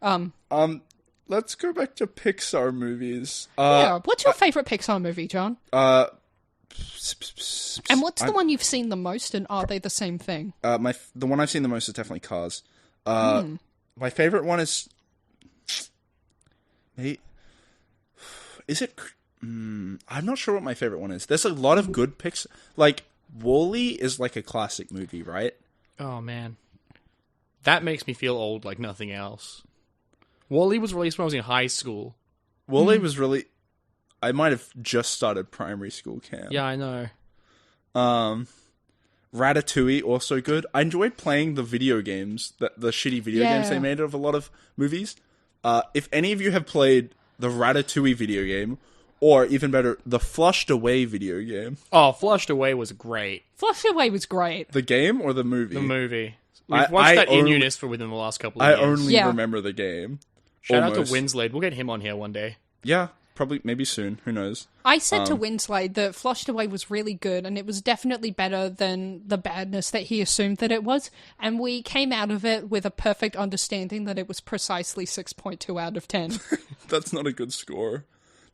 S3: Let's go back to Pixar movies.
S2: Yeah, what's your favorite Pixar movie, John? And what's the one you've seen the most, and are they the same thing?
S3: The one I've seen the most is definitely Cars. My favorite one is... Is it... I'm not sure what my favorite one is. There's a lot of good Pixar... WALL-E is a classic movie, right?
S4: Oh, man. That makes me feel old like nothing else. WALL-E was released when I was in high school.
S3: WALL-E was really... I might have just started primary school camp.
S4: Yeah, I know.
S3: Ratatouille, also good. I enjoyed playing the video games, the shitty video games they made of a lot of movies. If any of you have played the Ratatouille video game, or even better, the Flushed Away video game.
S4: Oh, Flushed Away was great.
S2: Flushed Away was great.
S3: The game or the movie?
S4: The movie. We've watched that in UniSFA within the last couple of years.
S3: I only remember the game.
S4: Shout out to Winslade. We'll get him on here one day.
S3: Yeah, probably, maybe soon. Who knows?
S2: I said to Winslade that Flushed Away was really good, and it was definitely better than the badness that he assumed that it was. And we came out of it with a perfect understanding that it was precisely 6.2 out of 10.
S3: That's not a good score.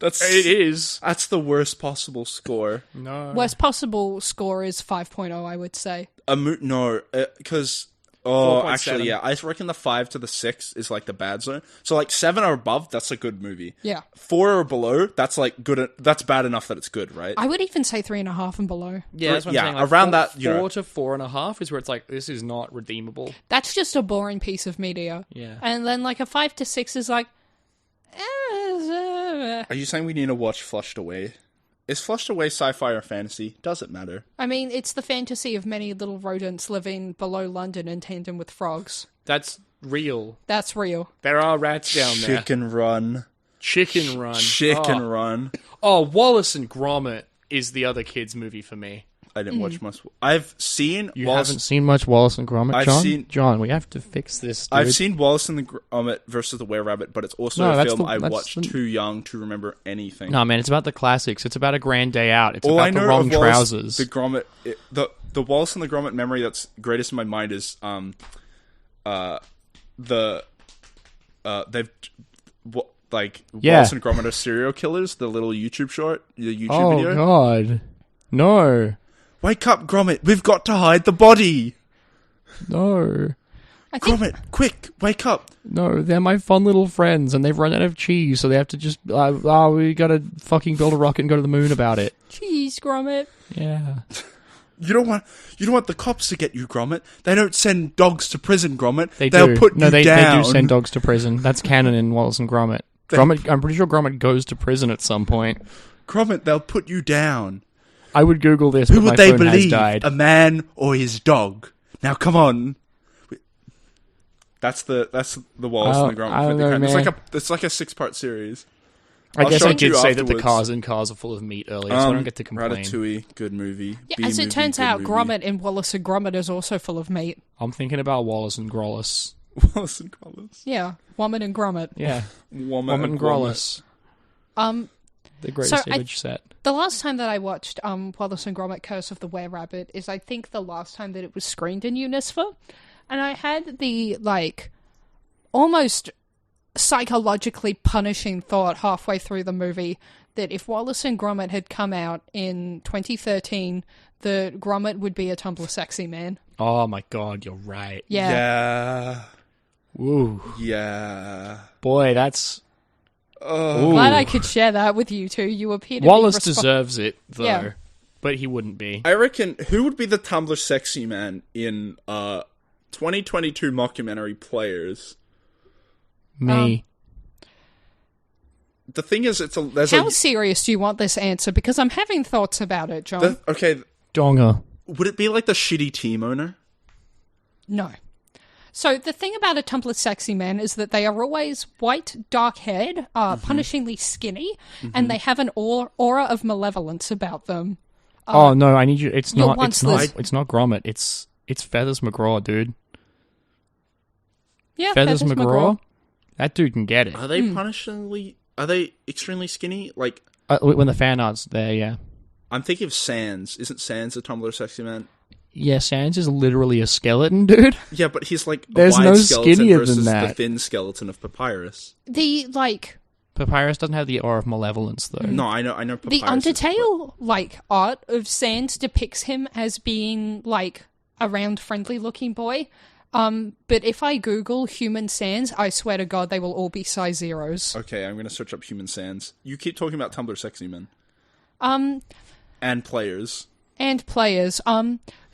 S4: It is.
S3: That's the worst possible score.
S4: No.
S2: Worst possible score is 5.0, I would say.
S3: No, because... Oh, actually, yeah. I reckon the 5 to the 6 is like the bad zone. So like 7 or above, that's a good movie.
S2: Yeah.
S3: 4 or below, that's like good. That's bad enough that it's good, right?
S2: I would even say 3.5 and below.
S4: Yeah, that's what I'm saying. Like
S3: around that,
S4: 4 to 4.5 is where it's like, this is not redeemable.
S2: That's just a boring piece of media.
S4: Yeah.
S2: And then like a 5 to 6 is like...
S3: Are you saying we need to watch Flushed Away? Is Flushed Away sci-fi or fantasy? Does it matter?
S2: I mean, it's the fantasy of many little rodents living below London in tandem with frogs.
S4: That's real.
S2: That's real.
S4: There are rats down there.
S3: Chicken Run.
S4: Chicken Run.
S3: Run.
S4: Oh, Wallace and Gromit is the other kids' movie for me.
S3: I didn't watch much. I've seen
S4: You
S3: Wallace.
S4: haven't seen much Wallace and Gromit, John? John, we have to fix this, dude.
S3: I've seen Wallace and the Gromit versus the Were-Rabbit, but it's also a film I watched too young to remember anything.
S4: No, man, it's about the classics. It's about a grand day out. It's
S3: All
S4: about
S3: I know
S4: the wrong
S3: of Wallace,
S4: trousers.
S3: the Gromit, the Wallace and the Gromit memory that's greatest in my mind is they've Wallace and Gromit are serial killers. The little YouTube short, the YouTube video.
S4: Oh God, no.
S3: Wake up, Gromit! We've got to hide the body!
S4: No.
S3: Gromit, quick, wake up!
S4: No, they're my fun little friends, and they've run out of cheese, so they have to just, we gotta fucking build a rocket and go to the moon about it.
S2: Jeez, Gromit.
S4: Yeah.
S3: You don't want the cops to get you, Gromit. They don't send dogs to prison, Gromit.
S4: They'll
S3: do. Put you down.
S4: They do send dogs to prison. That's canon in Wallace and Gromit. I'm pretty sure Gromit goes to prison at some point.
S3: Gromit, they'll put you down.
S4: I would Google this,
S3: Who
S4: but
S3: would
S4: my
S3: they
S4: phone has
S3: believe?
S4: died.
S3: A man or his dog? Now, come on. That's the Wallace and the Gromit.
S4: I don't know, man.
S3: It's like a 6-part series.
S4: I guess
S3: show
S4: I
S3: it to
S4: did
S3: you
S4: say that the
S3: afterwards.
S4: cars are full of meat earlier, so I don't get to complain.
S3: Ratatouille, good movie.
S2: Yeah, as it turns out, Gromit in Wallace and Gromit is also full of meat.
S4: I'm thinking about Wallace and Grollis.
S3: Wallace and Gromit.
S2: Yeah, Woman and Gromit.
S4: Yeah.
S3: Woman
S4: and Grollis. The greatest image set.
S2: The last time that I watched Wallace and Gromit Curse of the Were-Rabbit is, I think, the last time that it was screened in UniSFA. And I had the, almost psychologically punishing thought halfway through the movie that if Wallace and Gromit had come out in 2013, the Gromit would be a Tumblr sexy man.
S4: Oh my God, you're right.
S2: Yeah.
S3: Yeah.
S4: Woo.
S3: Yeah.
S4: Boy, that's...
S2: Glad I could share that with you two. You appear to
S4: Wallace
S2: be
S4: deserves it, though.
S2: Yeah.
S4: But he wouldn't be.
S3: I reckon, who would be the Tumblr sexy man in 2022 mockumentary Players?
S4: Me.
S3: The thing is,
S2: How serious do you want this answer? Because I'm having thoughts about it, John.
S4: Donger.
S3: Would it be like the shitty team owner?
S2: No. So the thing about a Tumblr sexy man is that they are always white, dark-haired, punishingly skinny, and they have an aura of malevolence about them.
S4: Oh no, I need you. It's not Gromit. It's Feathers McGraw, dude.
S2: Yeah,
S4: Feathers McGraw. That dude can get it.
S3: Are they punishingly? Are they extremely skinny? Like
S4: when the fan art's there, yeah.
S3: I'm thinking of Sans. Isn't Sans a Tumblr sexy man?
S4: Yeah, Sans is literally a skeleton, dude.
S3: Yeah, but he's like
S4: there's
S3: wide
S4: no
S3: skeleton
S4: skinnier
S3: versus
S4: than that.
S3: The thin skeleton of Papyrus.
S4: Papyrus doesn't have the aura of malevolence, though.
S3: No, I know. Papyrus
S2: the Undertale art of Sans depicts him as being a round, friendly-looking boy. But if I Google human Sans, I swear to God, they will all be size zeros.
S3: Okay, I'm going to search up human Sans. You keep talking about Tumblr sexy men. And Players.
S2: And Players.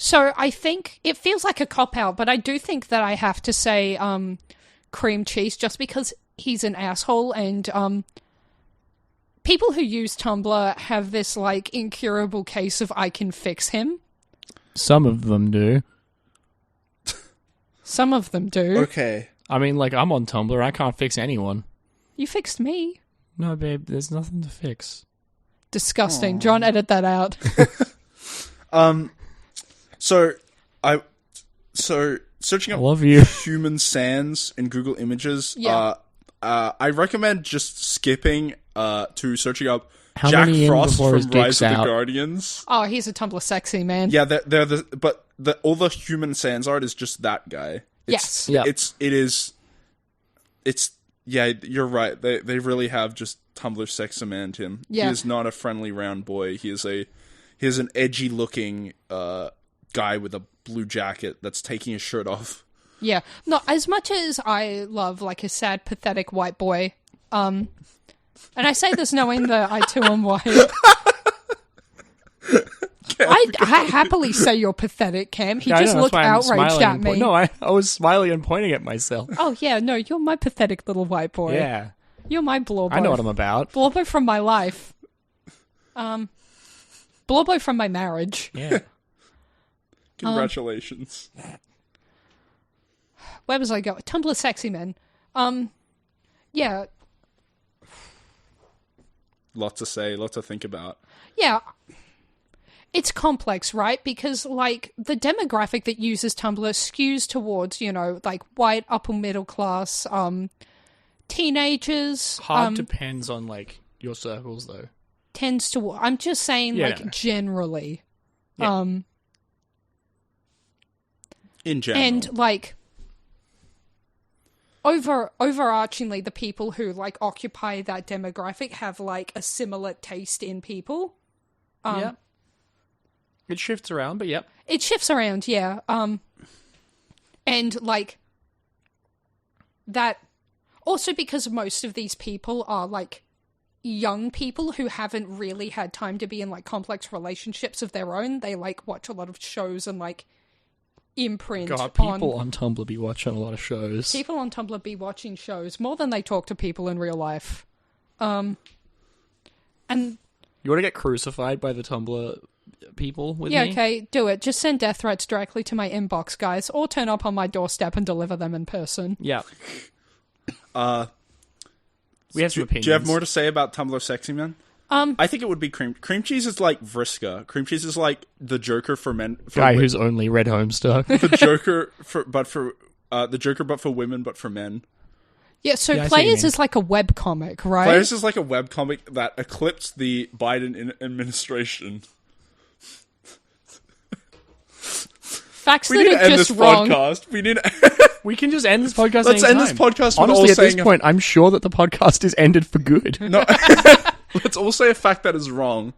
S2: So I think it feels like a cop-out, but I do think that I have to say Cream Cheese just because he's an asshole and people who use Tumblr have this, like, incurable case of I can fix him.
S4: Some of them do.
S2: Some of them do.
S3: Okay.
S4: I mean, like, I'm on Tumblr. I can't fix anyone.
S2: You fixed me.
S4: No, babe, there's nothing to fix.
S2: Disgusting. Aww. John, edit that out.
S3: So searching up
S4: love you.
S3: human sands in Google Images, I recommend just skipping to searching up Jack Frost from Rise of the Guardians.
S2: Oh, he's a Tumblr sexy man.
S3: Yeah, all the human sans art is just that guy.
S2: Yes.
S3: Yeah, you're right. They really have just Tumblr sexament him. Yeah. He is not a friendly round boy. He is an edgy looking guy with a blue jacket that's taking his shirt off.
S2: Yeah. No, as much as I love like a sad, pathetic white boy, and I say this knowing that I too am white. I happily say you're pathetic, Cam. He just looked outraged at me.
S4: No, I was smiling and pointing at myself.
S2: Oh, yeah, no, you're my pathetic little white boy.
S4: Yeah.
S2: You're my blorbo.
S4: I know what I'm about.
S2: Blorbo from my life. Blorbo from my marriage.
S4: Yeah.
S3: Congratulations.
S2: Where was I going? Tumblr sexy men. Yeah.
S3: Lots to say, lots to think about.
S2: Yeah. It's complex, right? Because, like, the demographic that uses Tumblr skews towards, you know, like, white, upper middle class, teenagers.
S4: Hard depends on, like, your circles, though.
S2: Tends to... I'm just saying, generally.
S3: Yeah. In general.
S2: And, like, overarchingly, the people who, like, occupy that demographic have, like, a similar taste in people.
S4: Yeah. It shifts around, but yep.
S2: It shifts around, yeah. And, like, that... Also because most of these people are, like, young people who haven't really had time to be in, like, complex relationships of their own. They, like, watch a lot of shows and, like, imprint
S4: God, people on Tumblr be watching a lot of shows.
S2: People on Tumblr be watching shows more than they talk to people in real life. And...
S4: You want to get crucified by the Tumblr... people with me?
S2: Yeah, okay, do it. Just send death threats directly to my inbox, guys, or turn up on my doorstep and deliver them in person.
S4: Yeah. We have some opinions.
S3: Do you have more to say about Tumblr sexy men? I think it would be cream cheese is like Vriska. Cream cheese is like the Joker for men.
S4: Guy who's only read Homestuck.
S3: The Joker but for women, but for men.
S2: Yeah, so Players is like a webcomic, right?
S3: Players is like a webcomic that eclipsed the Biden administration.
S2: Facts that are just wrong.
S4: We can just end this podcast.
S3: Let's end this podcast.
S4: Honestly, at this point, I'm sure that the podcast is ended for good.
S3: No, let's all say a fact that is wrong.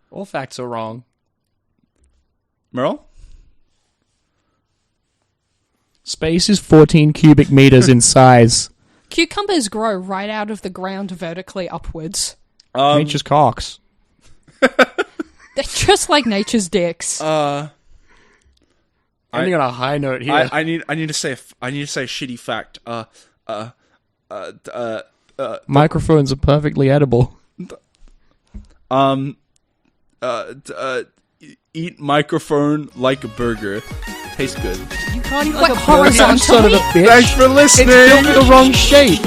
S4: All facts are wrong.
S3: Merle?
S4: Space is 14 cubic meters in size.
S2: Cucumbers grow right out of the ground vertically upwards.
S4: Nature's cocks.
S2: They're just like nature's dicks.
S4: Ending on a high note here.
S3: I need to say a shitty fact.
S4: Microphones are perfectly edible.
S3: Eat microphone like a burger. Tastes good.
S4: You can't eat like a burger,
S2: horizontally?
S4: son of a bitch.
S3: Thanks for listening.
S4: It's built the wrong shape.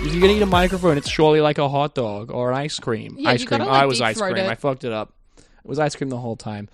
S4: If you're gonna eat a microphone, it's surely like a hot dog or an ice cream.
S2: Yeah,
S4: ice cream.
S2: Gotta, like,
S4: I was ice
S2: deep-throat
S4: cream.
S2: it.
S4: I fucked it up. It was ice cream the whole time.